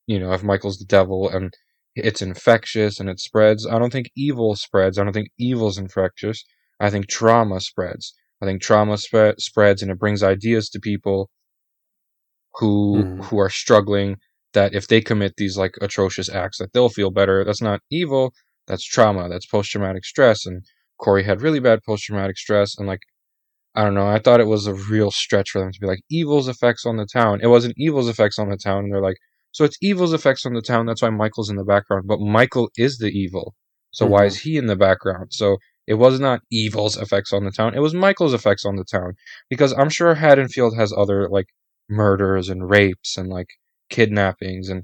if Michael's the devil and it's infectious and it spreads. I don't think evil spreads. I don't think evil's infectious. I think trauma spreads. I think trauma spreads, and it brings ideas to people who
Hmm.
who are struggling, that if they commit these like atrocious acts that they'll feel better. That's not evil. That's trauma. That's post traumatic stress. And Corey had really bad post traumatic stress, and like I don't know. I thought it was a real stretch for them to be like evil's effects on the town. It wasn't evil's effects on the town. And they're like, so it's evil's effects on the town. That's why Michael's in the background. But Michael is the evil. So why is
Hmm.
he in the background? So it was not evil's effects on the town. It was Michael's effects on the town. Because I'm sure Haddonfield has other like murders and rapes and like kidnappings, and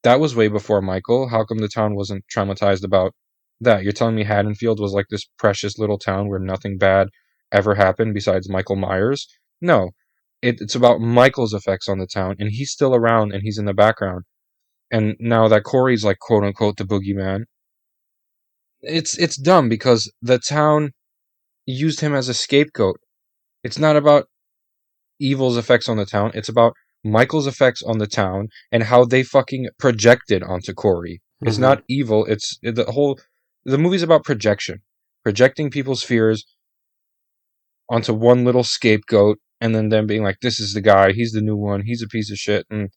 that was way before Michael. How come the town wasn't traumatized about that? You're telling me Haddonfield was like this precious little town where nothing bad ever happened besides Michael Myers? No. It's about Michael's effects on the town, and he's still around and he's in the background. And now that Corey's like quote unquote the boogeyman, it's dumb because the town used him as a scapegoat. It's not about evil's effects on the town. It's about Michael's effects on the town and how they fucking projected onto Corey. It's
Hmm.
not evil. The movie's about projection, projecting people's fears onto one little scapegoat, and then them being like, "This is the guy. He's the new one. He's a piece of shit." And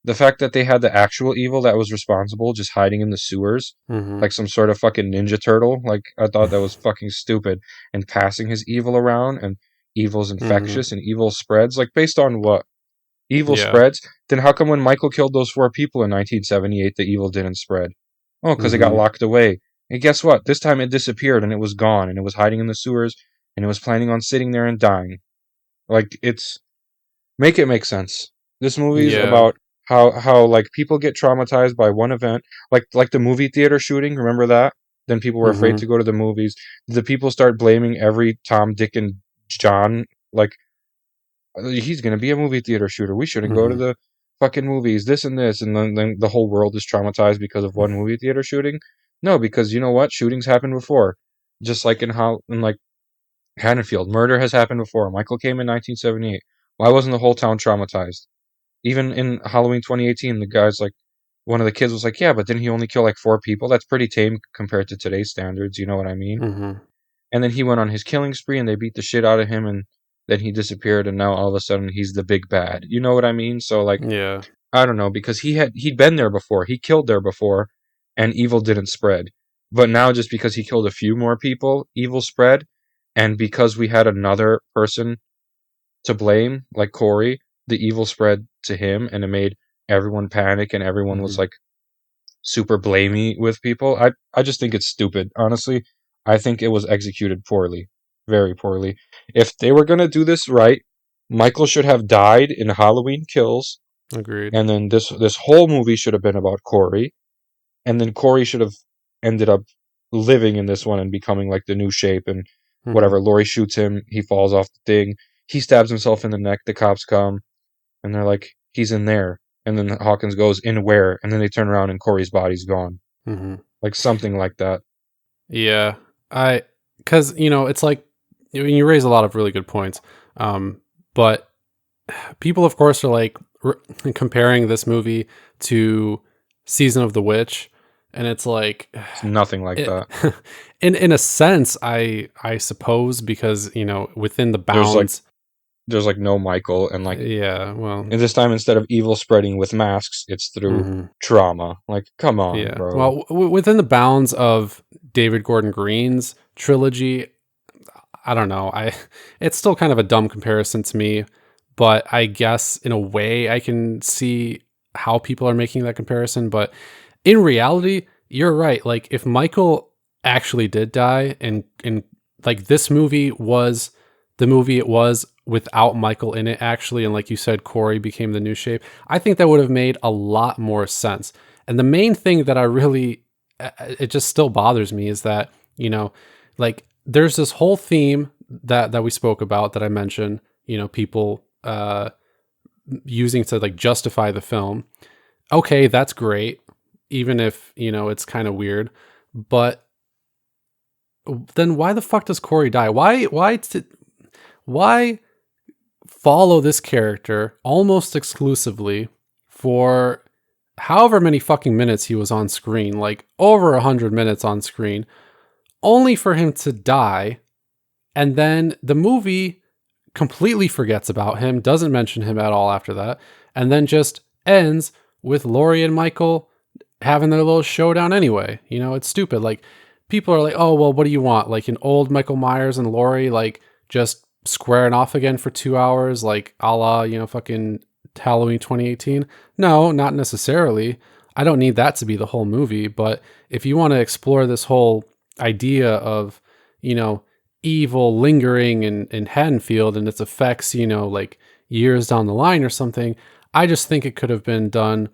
the fact that they had the actual evil that was responsible just hiding in the sewers,
Hmm.
like some sort of fucking ninja turtle, like I thought that was fucking stupid. And passing his evil around, and evil's
Hmm.
infectious and evil spreads, like based on what? Evil
Yeah.
spreads, then how come when Michael killed those four people in 1978, the evil didn't spread? Oh, because it got
Hmm.
locked away. And guess what? This time it disappeared and it was gone and it was hiding in the sewers and it was planning on sitting there and dying. Like it's make it make sense. This movie's
Yeah.
about how like people get traumatized by one event, like the movie theater shooting. Remember that? Then people were afraid
Hmm.
to go to the movies. The people start blaming every Tom, Dick, and John. Like he's gonna be a movie theater shooter. We shouldn't go to
Hmm.
the fucking movies. This and this, and then the whole world is traumatized because of one movie theater shooting. No, because you know what? Shootings happened before, just like in like Haddonfield, murder has happened before. Michael came in 1978. Why wasn't the whole town traumatized? Even in Halloween 2018, the guy's like, one of the kids was like, yeah, but didn't he only kill like four people? That's pretty tame compared to today's standards. You know what I mean?
Hmm.
And then he went on his killing spree and they beat the shit out of him, and then he disappeared, and now all of a sudden he's the big bad. You know what I mean? So like
Yeah.
I don't know, because he'd been there before. He killed there before and evil didn't spread. But now just because he killed a few more people, evil spread, and because we had another person to blame, like Corey, the evil spread to him and it made everyone panic and everyone was
Hmm.
like super blamey with people. I just think it's stupid. Honestly, I think it was executed poorly, very poorly. If they were gonna do this right, Michael should have died in Halloween Kills,
Agreed.
and then this whole movie should have been about Corey, and then Corey should have ended up living in this one and becoming like the new shape and
Hmm.
whatever. Laurie shoots him, he falls off the thing, he stabs himself in the neck. The cops come, and they're like, he's in there. And then Hawkins goes, in where? And then they turn around and Corey's body's gone.
Hmm.
Like something like that.
Yeah, because it's like you raise a lot of really good points, but people, of course, are like comparing this movie to Season of the Witch, and it's like
It's nothing like
it,
that.
in a sense, I suppose, because within the
There's like
bounds.
there's like no Michael, and like,
Yeah, well,
and this time instead of evil spreading with masks, it's through
mhm,
trauma. Like, come on,
yeah,
bro.
well, within the bounds of David Gordon Green's trilogy, I don't know. It's still kind of a dumb comparison to me, but I guess in a way I can see how people are making that comparison. But in reality, you're right. Like if Michael actually did die, and like this movie was the movie it was without Michael in it actually, and like you said, Corey became the new shape, I think that would have made a lot more sense. And the main thing that I really it just still bothers me is that, like there's this whole theme that we spoke about that I mentioned, people using to like justify the film. Okay, that's great, even if, it's kind of weird. But then why the fuck does Corey die? Why follow this character almost exclusively for however many fucking minutes he was on screen, like over 100 minutes on screen, only for him to die, and then the movie completely forgets about him, doesn't mention him at all after that, and then just ends with Laurie and Michael having their little showdown anyway. It's stupid. Like, people are like, oh, well, what do you want? Like an old Michael Myers and Laurie, like, just squaring off again for 2 hours, like a la, fucking Halloween 2018? No, not necessarily. I don't need that to be the whole movie. But if you want to explore this whole idea of, evil lingering in Haddonfield and its effects, like years down the line or something, I just think it could have been done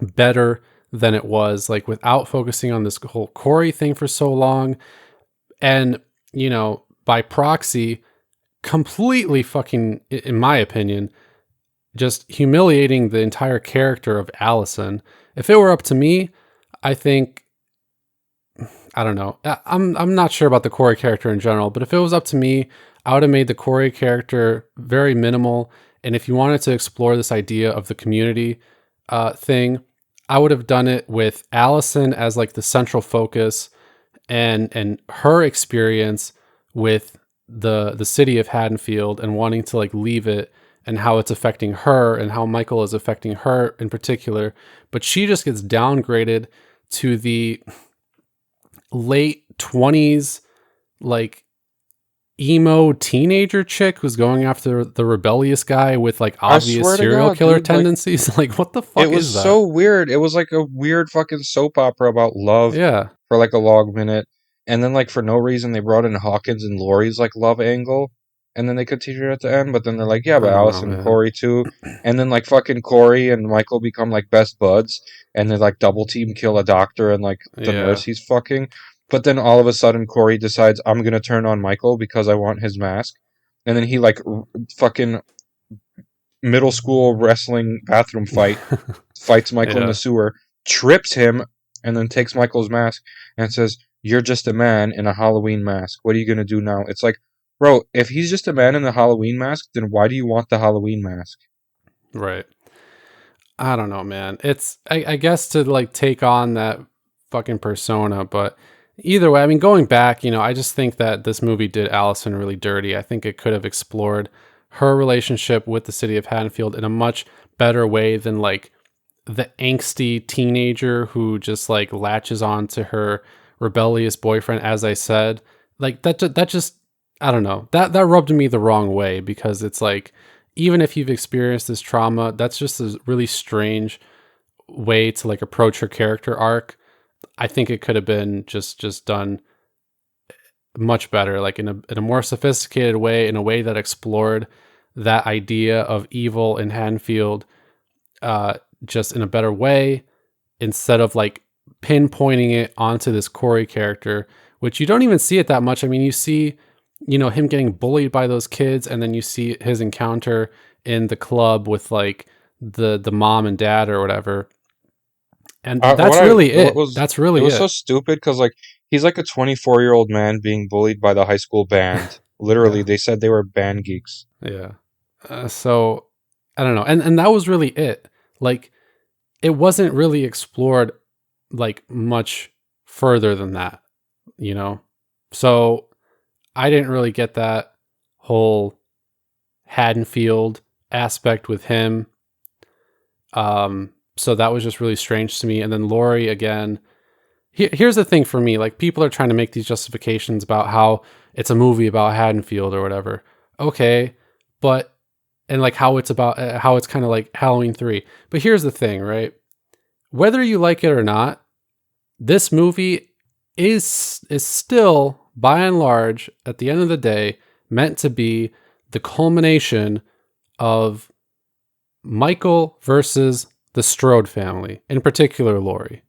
better than it was, like without focusing on this whole Corey thing for so long. And, by proxy, completely fucking, in my opinion, just humiliating the entire character of Allison. If it were up to me, I think, I don't know. I'm not sure about the Corey character in general, but if it was up to me, I would have made the Corey character very minimal. And if you wanted to explore this idea of the community thing, I would have done it with Allison as like the central focus, and her experience with the city of Haddonfield and wanting to like leave it, and how it's affecting her and how Michael is affecting her in particular. But she just gets downgraded to the late 20s, like emo teenager chick who's going after the rebellious guy with like
I
obvious
swear to
serial
God,
killer
dude, like,
tendencies. Like, what the
it
fuck
was
is that?
so weird. It was like a weird fucking soap opera about love
Yeah.
for like a long minute. And then like for no reason they brought in Hawkins and Laurie's like love angle. And then they continued at the end, but then they're like, yeah,
I
but
don't know,
Allison and
man.
Corey too. And then like fucking Corey and Michael become like best buds, and they like double team kill a doctor and like the nurse
Yeah.
he's fucking. But then all of a sudden Corey decides, I'm gonna turn on Michael because I want his mask. And then he like fucking middle school wrestling bathroom fights Michael in the
Yeah.
sewer, trips him, and then takes Michael's mask and says, "You're just a man in a Halloween mask. What are you gonna do now?" It's like, bro, if he's just a man in a Halloween mask, then why do you want the Halloween mask?
Right. I don't know, man. It's, I guess, to like take on that fucking persona, but either way, I mean, going back, I just think that this movie did Allison really dirty. I think it could have explored her relationship with the city of Haddonfield in a much better way than like the angsty teenager who just like latches on to her rebellious boyfriend. As I said, like that just, I don't know, that rubbed me the wrong way, because it's like, even if you've experienced this trauma, that's just a really strange way to like approach her character arc. I think it could have been just done much better, like in a more sophisticated way, in a way that explored that idea of evil in Haddonfield just in a better way, instead of like pinpointing it onto this Corey character, which you don't even see it that much. I mean, you see, him getting bullied by those kids, and then you see his encounter in the club with like the mom and dad or whatever. And that's really
What
it.
was
That's
it
really
was so
it.
stupid because like he's like a 24-year-old man being bullied by the high school band. Literally,
Yeah.
they said they were band geeks.
Yeah. So I don't know. And that was really it. Like, it wasn't really explored like much further than that, you know? So I didn't really get that whole Haddonfield aspect with him. So that was just really strange to me. And then Laurie again. Here's the thing for me: like, people are trying to make these justifications about how it's a movie about Haddonfield or whatever. Okay, but and like how it's about how it's kind of like Halloween 3. But here's the thing, right? Whether you like it or not, this movie is still by and large at the end of the day meant to be the culmination of Michael versus the Strode family, in particular Laurie.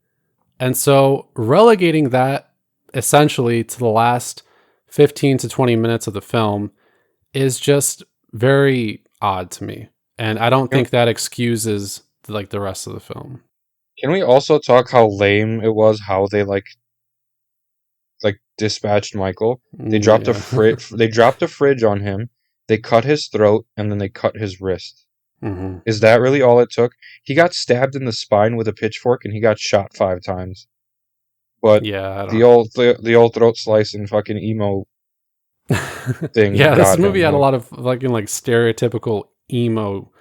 And so relegating that essentially to the last 15 to 20 minutes of the film is just very odd to me. And I don't
Can,
think that excuses like the rest of the film.
can we also talk how lame it was how they like dispatched Michael?
Yeah.
They dropped a fridge on him. They cut his throat and then they cut his wrist.
hmm
Is that really all it took? He got stabbed in the spine with a pitchfork and he got shot 5 times. But
Yeah, I
the
don't.
old throat slice and fucking emo thing
Yeah, this
got
movie
him.
had a
Like
lot of fucking like stereotypical emo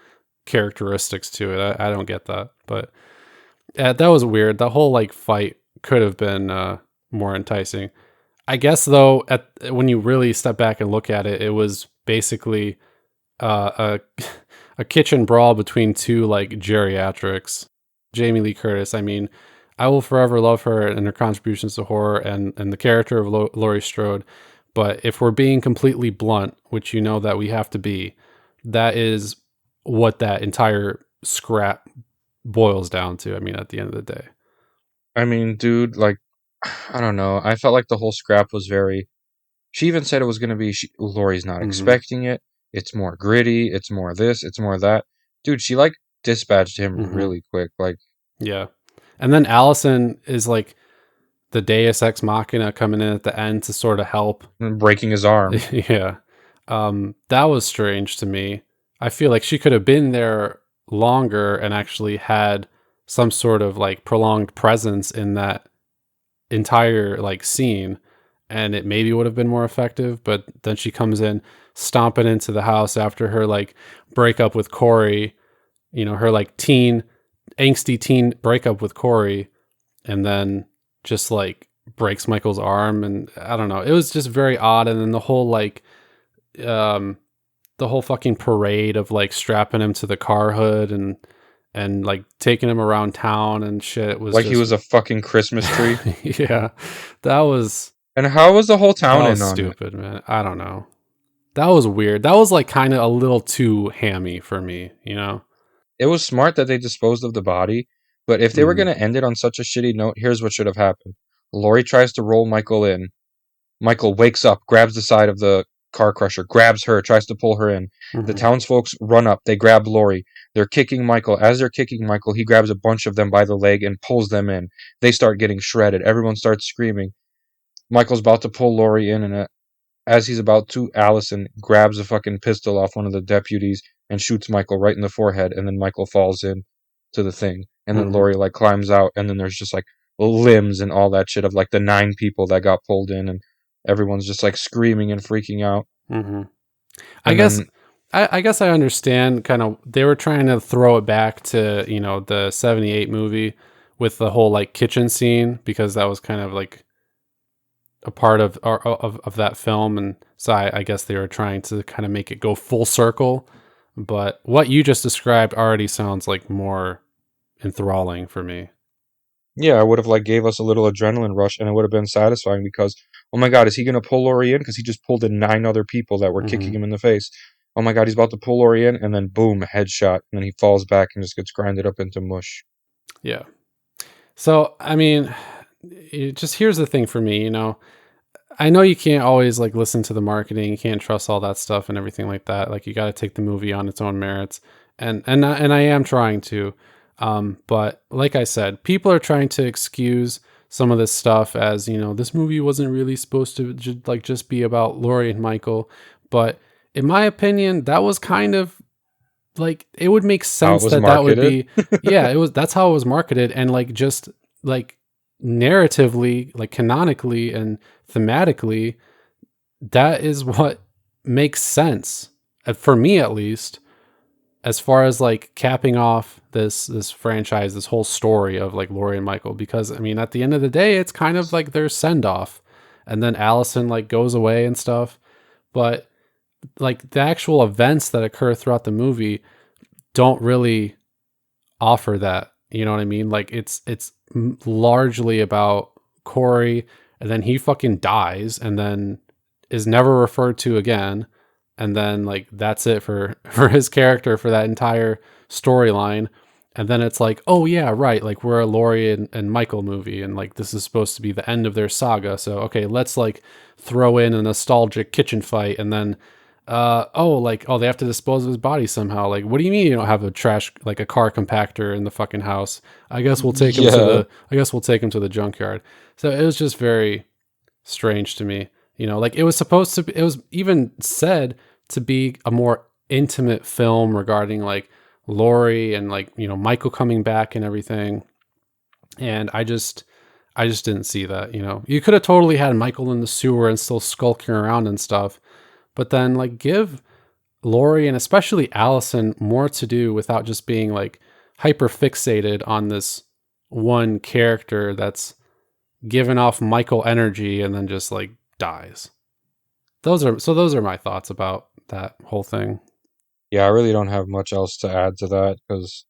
characteristics to it. I don't get that, but that was weird. The whole like fight could have been more enticing. I guess though, when you really step back and look at it, it was basically a a kitchen brawl between two like geriatrics. Jamie Lee Curtis. I mean, I will forever love her and her contributions to horror and the character of Laurie Strode. But if we're being completely blunt, which you know that we have to be, that is what that entire scrap boils down to. I mean, at the end of the day.
I mean, dude, like I don't know. I felt like the whole scrap was very. She even said it was gonna be. Lori's not
hmm
expecting it. It's more gritty. It's more this. It's more that. Dude, she like dispatched him
hmm
really quick. Like
Yeah. And then Allison is like the Deus Ex Machina coming in at the end to sort of help.
breaking his arm.
Yeah. That was strange to me. I feel like she could have been there longer and actually had some sort of like prolonged presence in that entire like scene, and it maybe would have been more effective. But then she comes in stomping into the house after her like breakup with Corey, her like angsty teen breakup with Corey, and then just like breaks Michael's arm. And I don't know, it was just very odd. And then um the whole fucking parade of like strapping him to the car hood and like taking him around town and shit was
Like he
just
was a fucking Christmas tree.
yeah, that was
And how was the whole
that
town
was
in on it?
stupid, man. I don't know, that was weird. That was like kind of a little too hammy for me.
It was smart that they disposed of the body, but if they were
hmm
gonna end it on such a shitty note, here's what should have happened. Lori tries to roll Michael in. Michael wakes up, grabs the side of the car crusher, grabs her, tries to pull her in. The
hmm
townsfolk run up. They grab Lori. They're kicking Michael. As they're kicking Michael, he grabs a bunch of them by the leg and pulls them in. They start getting shredded. Everyone starts screaming. Michael's about to pull Lori in, and as he's about to, Allison grabs a fucking pistol off one of the deputies and shoots Michael right in the forehead, and then Michael falls in to the thing. And then
hmm
Lori like climbs out, and then there's just like limbs and all that shit of like the 9 people that got pulled in, and everyone's just like screaming and freaking out.
hmm I
And
guess
then
I guess I understand kind of they were trying to throw it back to, the 78 movie with the whole like kitchen scene, because that was kind of like a part of that film. And so I guess they were trying to kind of make it go full circle. But what you just described already sounds like more enthralling for me.
yeah, I would have like gave us a little adrenaline rush, and it would have been satisfying because oh my god, is he gonna pull Lori in? Because he just pulled in 9 other people that were kicking
hmm
him in the face. oh my god, he's about to pull Lori in, and then boom, headshot, and then he falls back and just gets grinded up into mush.
Yeah. So, I mean, just here's the thing for me, I know you can't always like listen to the marketing, you can't trust all that stuff and everything like that. Like you got to take the movie on its own merits, and I am trying to, but like I said, people are trying to excuse some of this stuff as this movie wasn't really supposed to just be about Laurie and Michael, but in my opinion, that was kind of like it would make
How it
sense
was
that would
marketed.
be yeah, it was that's how it was marketed, and like just like narratively, like canonically and thematically, that is what makes sense, for me at least, as far as like capping off this franchise, this whole story of like Laurie and Michael, because I mean at the end of the day it's kind of like their send off, and then Allison like goes away and stuff, but like the actual events that occur throughout the movie don't really offer that. You know what I mean? Like it's largely about Corey, and then he fucking dies, and then is never referred to again, and then like that's it for for his character for that entire storyline. And then it's like, oh yeah, right, like we're a Laurie and Michael movie, and like this is supposed to be the end of their saga. So okay, let's like throw in a nostalgic kitchen fight, and then they have to dispose of his body somehow. Like, what do you mean you don't have a trash, like a car compactor in the fucking house? I guess we'll take him to
Yeah.
the junkyard. So it was just very strange to me. Like it was supposed to be, it was even said to be a more intimate film regarding like Laurie and like, Michael coming back and everything. And I just didn't see that. You could have totally had Michael in the sewer and still skulking around and stuff, but then like give Laurie and especially Allison more to do without just being like hyper fixated on this one character that's giving off Michael energy and then just like dies. Those are my thoughts about that whole thing.
Yeah, I really don't have much else to add to that because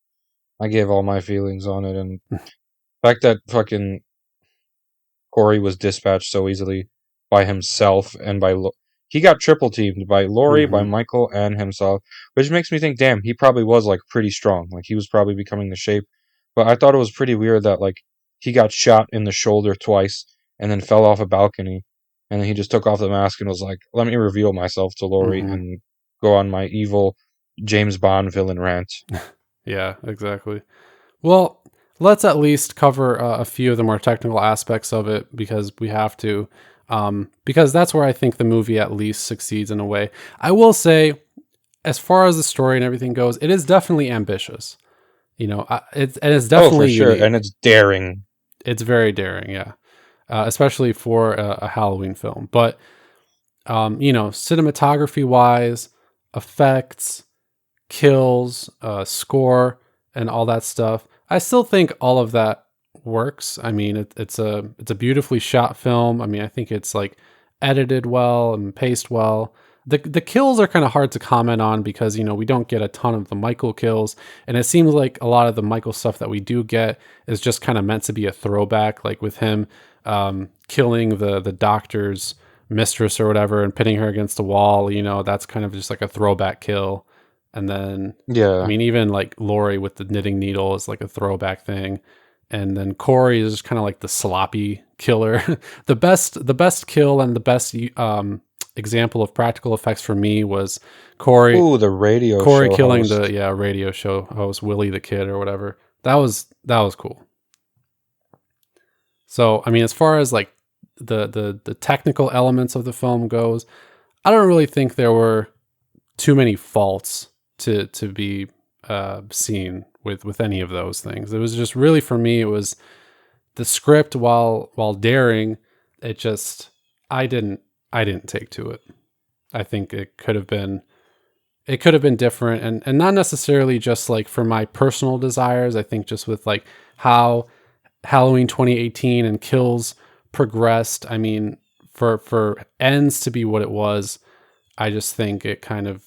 I gave all my feelings on it, and the fact that fucking Corey was dispatched so easily by himself and he got triple teamed by Lori, by
Hmm.
Michael, and himself, which makes me think, damn, he probably was like pretty strong. Like he was probably becoming the shape. But I thought it was pretty weird that like he got shot in the shoulder twice and then fell off a balcony, and then he just took off the mask and was like, "Let me reveal myself to Lori
Hmm.
and go on my evil James Bond villain rant."
Yeah, exactly. Well, let's at least cover a few of the more technical aspects of it because we have to, because that's where I think the movie at least succeeds in a way. I will say, as far as the story and everything goes, it is definitely ambitious. It's
Oh, for
definitely
sure, and
unique.
it's daring.
It's very daring, yeah, especially for a Halloween film. But cinematography wise, effects, kills, score, and all that stuff. I still think all of that works. I mean, it's a beautifully shot film. I mean, I think it's like edited well and paced well. The kills are kind of hard to comment on because we don't get a ton of the Michael kills, and it seems like a lot of the Michael stuff that we do get is just kind of meant to be a throwback, like with him killing the doctor's mistress or whatever and pitting her against the wall. That's kind of just like a throwback kill. And then, I
Yeah,
mean, even like Lori with the knitting needle is like a throwback thing. And then Corey is kind of like the sloppy killer. The best kill and the best example of practical effects for me was Corey
ooh, the radio
Corey
show
killing the
host.
radio show host Willie the Kid or whatever. That was cool. So I mean, as far as like the technical elements of the film goes, I don't really think there were too many faults to be seen with any of those things. It was just really for me. It was the script while daring. It just I didn't take to it. I think it could have been different, and not necessarily just like for my personal desires. I think just with like how Halloween 2018 and kills progressed. I mean, for ends to be what it was, I just think it kind of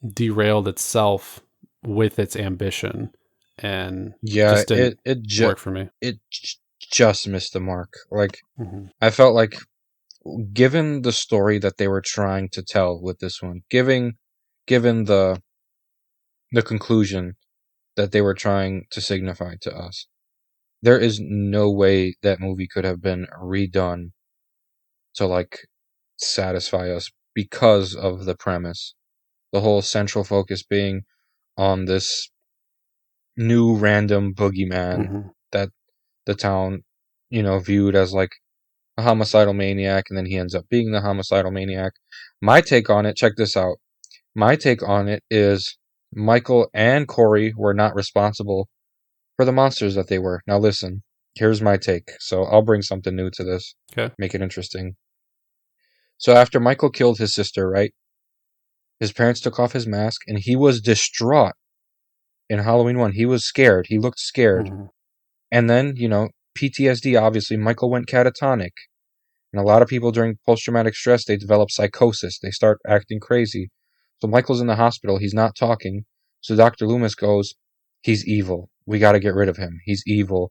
derailed itself with its ambition and
Yeah,
just didn't work for me.
it just missed the mark. Like
Hmm.
I felt like given the story that they were trying to tell with this one, given the conclusion that they were trying to signify to us. There is no way that movie could have been redone to like satisfy us because of the premise. The whole central focus being on this new random boogeyman
Hmm.
that the town, viewed as like a homicidal maniac, and then he ends up being the homicidal maniac. My take on it, check this out. My take on it is Michael and Corey were not responsible for the monsters that they were. Now listen, here's my take. So I'll bring something new to this,
Okay.
make it interesting. So after Michael killed his sister, right? His parents took off his mask and he was distraught in Halloween 1. He was scared. He looked scared.
Hmm.
And then, PTSD, obviously, Michael went catatonic. And a lot of people during post traumatic stress, they develop psychosis. They start acting crazy. So Michael's in the hospital. He's not talking. So Dr. Loomis goes, he's evil. We got to get rid of him. He's evil.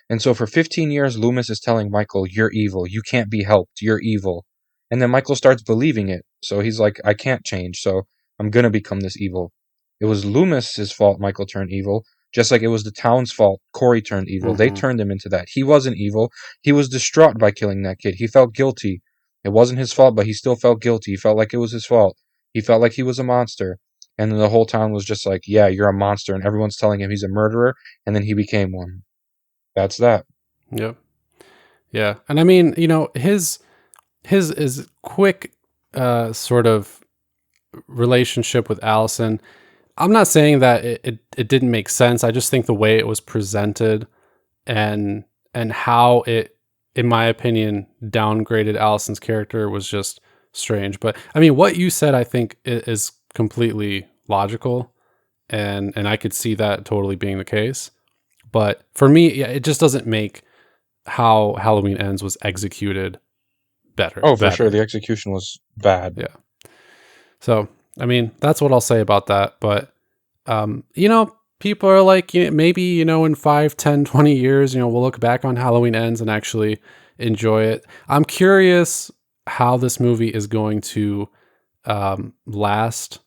And so for 15 years, Loomis is telling Michael, you're evil. You can't be helped. You're evil. And then Michael starts believing it. So he's like, I can't change. So I'm going to become this evil. It was Loomis's fault Michael turned evil, just like it was the town's fault Corey turned evil. They
Hmm.
turned him into that. He wasn't evil. He was distraught by killing that kid. He felt guilty. It wasn't his fault, but he still felt guilty. He felt like it was his fault. He felt like he was a monster. And then the whole town was just like, yeah, you're a monster. And everyone's telling him he's a murderer. And then he became one. That's that.
Yep. Yeah. And I mean, his is quick sort of relationship with Allison. I'm not saying that it didn't make sense. I just think the way it was presented and how it, in my opinion, downgraded Allison's character was just strange. But I mean, what you said, I think, is completely logical, and I could see that totally being the case. But for me, yeah, it just doesn't make how Halloween Ends was executed better.
Oh, for sure.
Better,
The execution was bad.
yeah. So I mean, that's what I'll say about that. But people are like, maybe, in 5, 10, 20 years, we'll look back on Halloween Ends and actually enjoy it. I'm curious how this movie is going to last,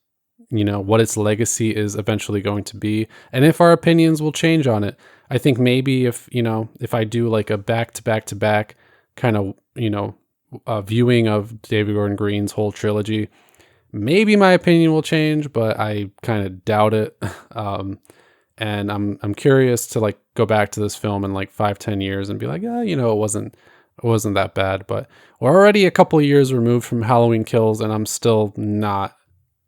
what its legacy is eventually going to be, and if our opinions will change on it. I think maybe if I do like a back to back to back kind of, viewing of David Gordon Green's whole trilogy, maybe my opinion will change, but I kind of doubt it. And I'm curious to like go back to this film in like 5, 10 years and be like, it wasn't that bad. But we're already a couple of years removed from Halloween Kills, and I'm still not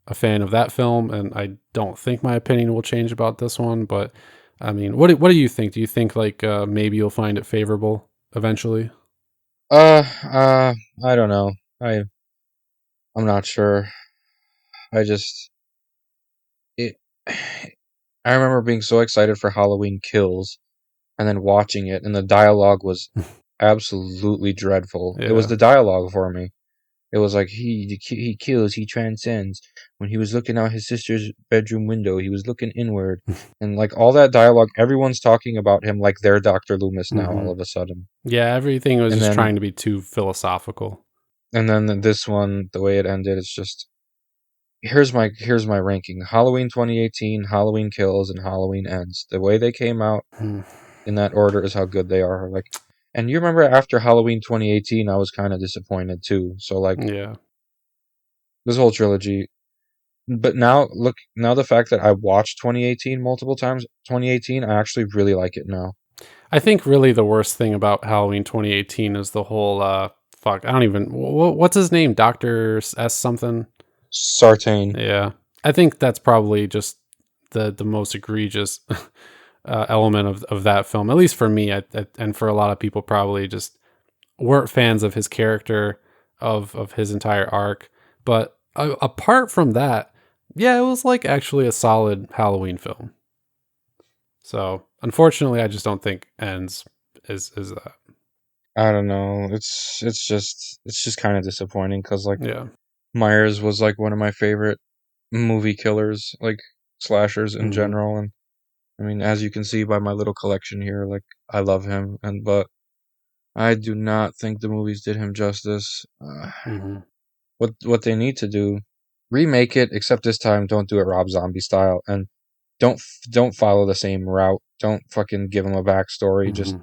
a fan of that film, and I don't think my opinion will change about this one. But I mean, what do you think? Do you think like maybe you'll find it favorable eventually?
Uh, uh, I don't know. I'm not sure. I just, it, I remember being so excited for Halloween Kills and then watching it, and the dialogue was absolutely dreadful. It was
Yeah.
the dialogue for me. It was like he kills, he transcends. When he was looking out his sister's bedroom window, he was looking inward, and like all that dialogue, everyone's talking about him like they're Dr. Loomis now.
Hmm.
All of a sudden,
Yeah, everything was
and
just
then
trying to be too philosophical.
this one, the way it ended, it's just here's my ranking: Halloween 2018, Halloween Kills, and Halloween Ends. The way they came out
Hmm.
in that order is how good they are. Like, and you remember after Halloween 2018, I was kind of disappointed too. So like
Yeah.
this whole trilogy. But now look, now the fact that I watched 2018 multiple times, 2018, I actually really like it now.
I think really the worst thing about Halloween 2018 is the whole fuck. I don't even what's his name? Doctor S something.
Sartain.
Yeah, I think that's probably just the most egregious element of that film. At least for me, and for a lot of people, probably just weren't fans of his character, of his entire arc. But apart from that, yeah, it was like actually a solid Halloween film. So unfortunately, I just don't think Ends is that.
I don't know. It's just kind of disappointing because like
Yeah.
Myers was like one of my favorite movie killers, like slashers in
Hmm.
general, and I mean, as you can see by my little collection here, like I love him, and but I do not think the movies did him justice.
Hmm.
What they need to do remake it, except this time don't do it Rob Zombie style, and don't follow the same route. Don't fucking give him a backstory. Just
Hmm.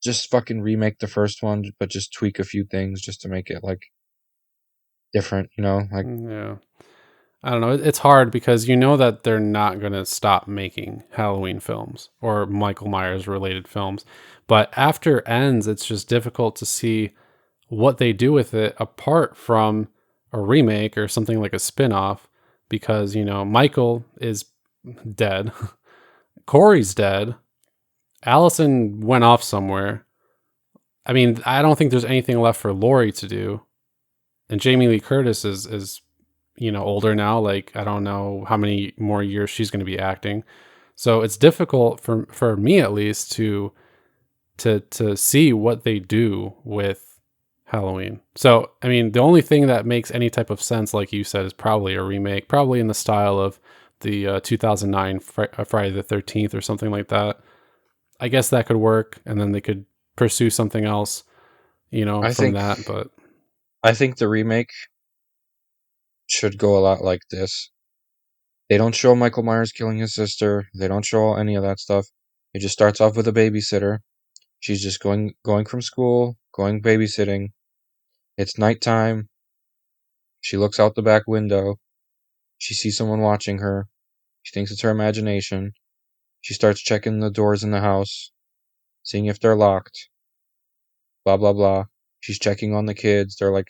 just fucking remake the first one, but just tweak a few things just to make it like different. Like
Yeah. I don't know. It's hard because you know that they're not going to stop making Halloween films or Michael Myers related films. But after Ends, it's just difficult to see what they do with it apart from a remake or something like a spin-off because, Michael is dead. Corey's dead. Allison went off somewhere. I mean, I don't think there's anything left for Laurie to do. And Jamie Lee Curtis is older now. Like, I don't know how many more years she's going to be acting. So it's difficult for me at least to see what they do with Halloween. So, I mean, the only thing that makes any type of sense, like you said, is probably a remake, probably in the style of the 2009 Friday the 13th or something like that. I guess that could work, and then they could pursue something else,
I
from
think
that. But
I think the remake should go a lot like this. They don't show Michael Myers killing his sister. They don't show any of that stuff. It just starts off with a babysitter. She's just going from school, going babysitting. It's nighttime. She looks out the back window. She sees someone watching her. She thinks it's her imagination. She starts checking the doors in the house, seeing if they're locked. Blah blah blah. She's checking on the kids. They're like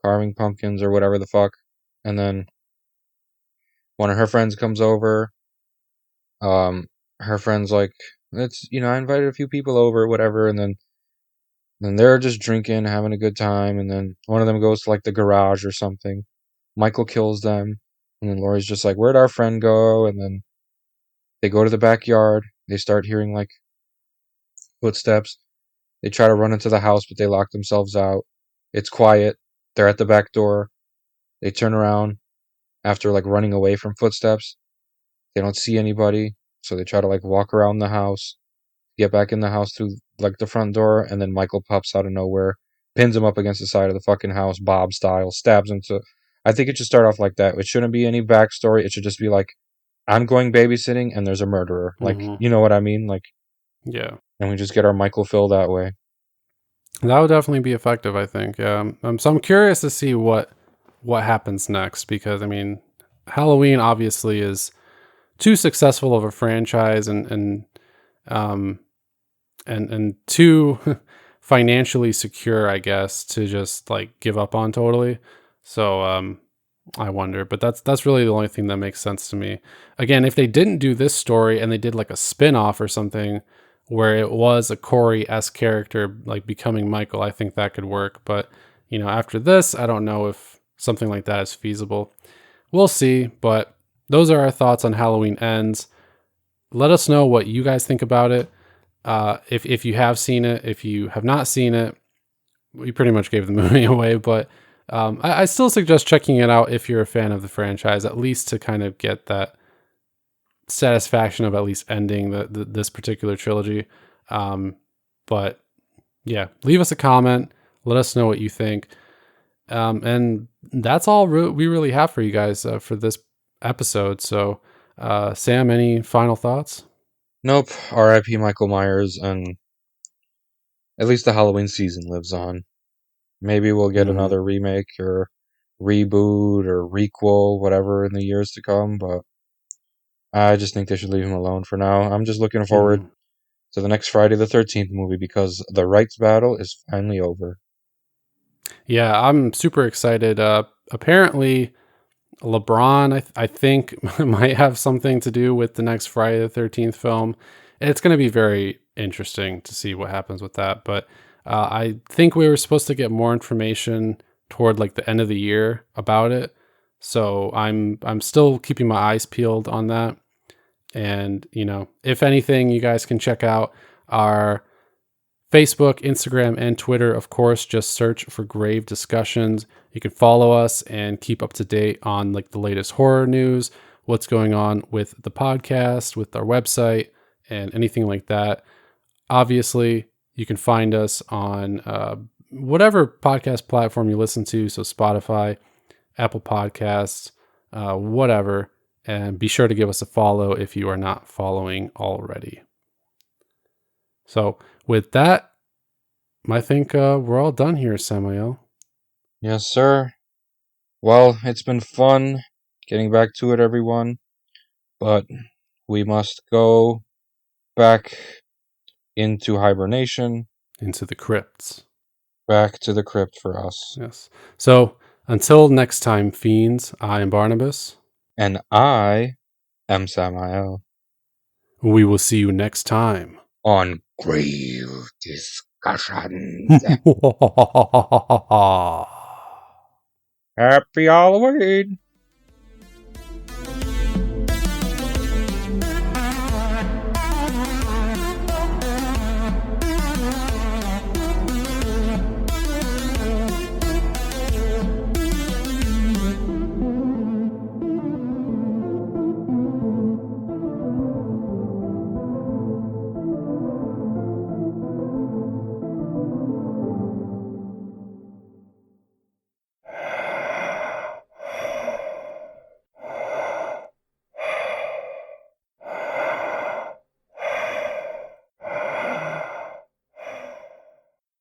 carving pumpkins or whatever the fuck. And then one of her friends comes over. Her friend's like, "It's I invited a few people over, whatever." And then they're just drinking, having a good time. And then one of them goes to like the garage or something. Michael kills them. And then Laurie's just like, "Where'd our friend go?" And then they go to the backyard. They start hearing like footsteps. They try to run into the house, but they lock themselves out. It's quiet. They're at the back door. They turn around after like running away from footsteps. They don't see anybody, so they try to like walk around the house, get back in the house through like the front door, and then Michael pops out of nowhere, pins him up against the side of the fucking house, Bob style, stabs him to. I think it should start off like that. It shouldn't be any backstory. It should just be like, I'm going babysitting and there's a murderer. Like,
mhm.
you know what I mean? Like,
Yeah,
and we just get our Michael Phil that way.
that would definitely be effective, I think. Yeah. So I'm curious to see what happens next because I mean, Halloween obviously is too successful of a franchise um and too financially secure, I guess, to just like give up on totally. So I wonder, but that's really the only thing that makes sense to me. Again, if they didn't do this story and they did like a spin-off or something where it was a Corey-esque character like becoming Michael, I think that could work. But, after this, I don't know if something like that is feasible. We'll see, but those are our thoughts on Halloween Ends. Let us know what you guys think about it. If you have seen it, if you have not seen it, we pretty much gave the movie away, but I still suggest checking it out if you're a fan of the franchise, at least to kind of get that satisfaction of at least ending this particular trilogy. Um, but yeah, leave us a comment. Let us know what you think. And that's all we really have for you guys for this episode. So, Sam, any final thoughts?
Nope. R.I.P. Michael Myers, and at least the Halloween season lives on. Maybe we'll get
Hmm.
another remake or reboot or requel, whatever, in the years to come, but I just think they should leave him alone for now. I'm just looking forward
Hmm.
to the next Friday the 13th movie because the rights battle is finally over.
Yeah, I'm super excited. Apparently, LeBron, I think, might have something to do with the next Friday the 13th film. It's going to be very interesting to see what happens with that. But I think we were supposed to get more information toward like the end of the year about it. So I'm still keeping my eyes peeled on that. And, if anything, you guys can check out our Facebook, Instagram, and Twitter. Of course, just search for Grave Discussions. You can follow us and keep up to date on like the latest horror news, what's going on with the podcast, with our website, and anything like that. Obviously, you can find us on whatever podcast platform you listen to, so Spotify, Apple Podcasts, whatever. And be sure to give us a follow if you are not following already. So with that, I think we're all done here, Samael.
Yes, sir. Well, it's been fun getting back to it, everyone. But we must go back into hibernation,
Into the crypts.
back to the crypt for us.
Yes. So until next time, fiends, I am Barnabas.
And I am Samael
We will see you next time.
on Grave Discussions. Happy Halloween!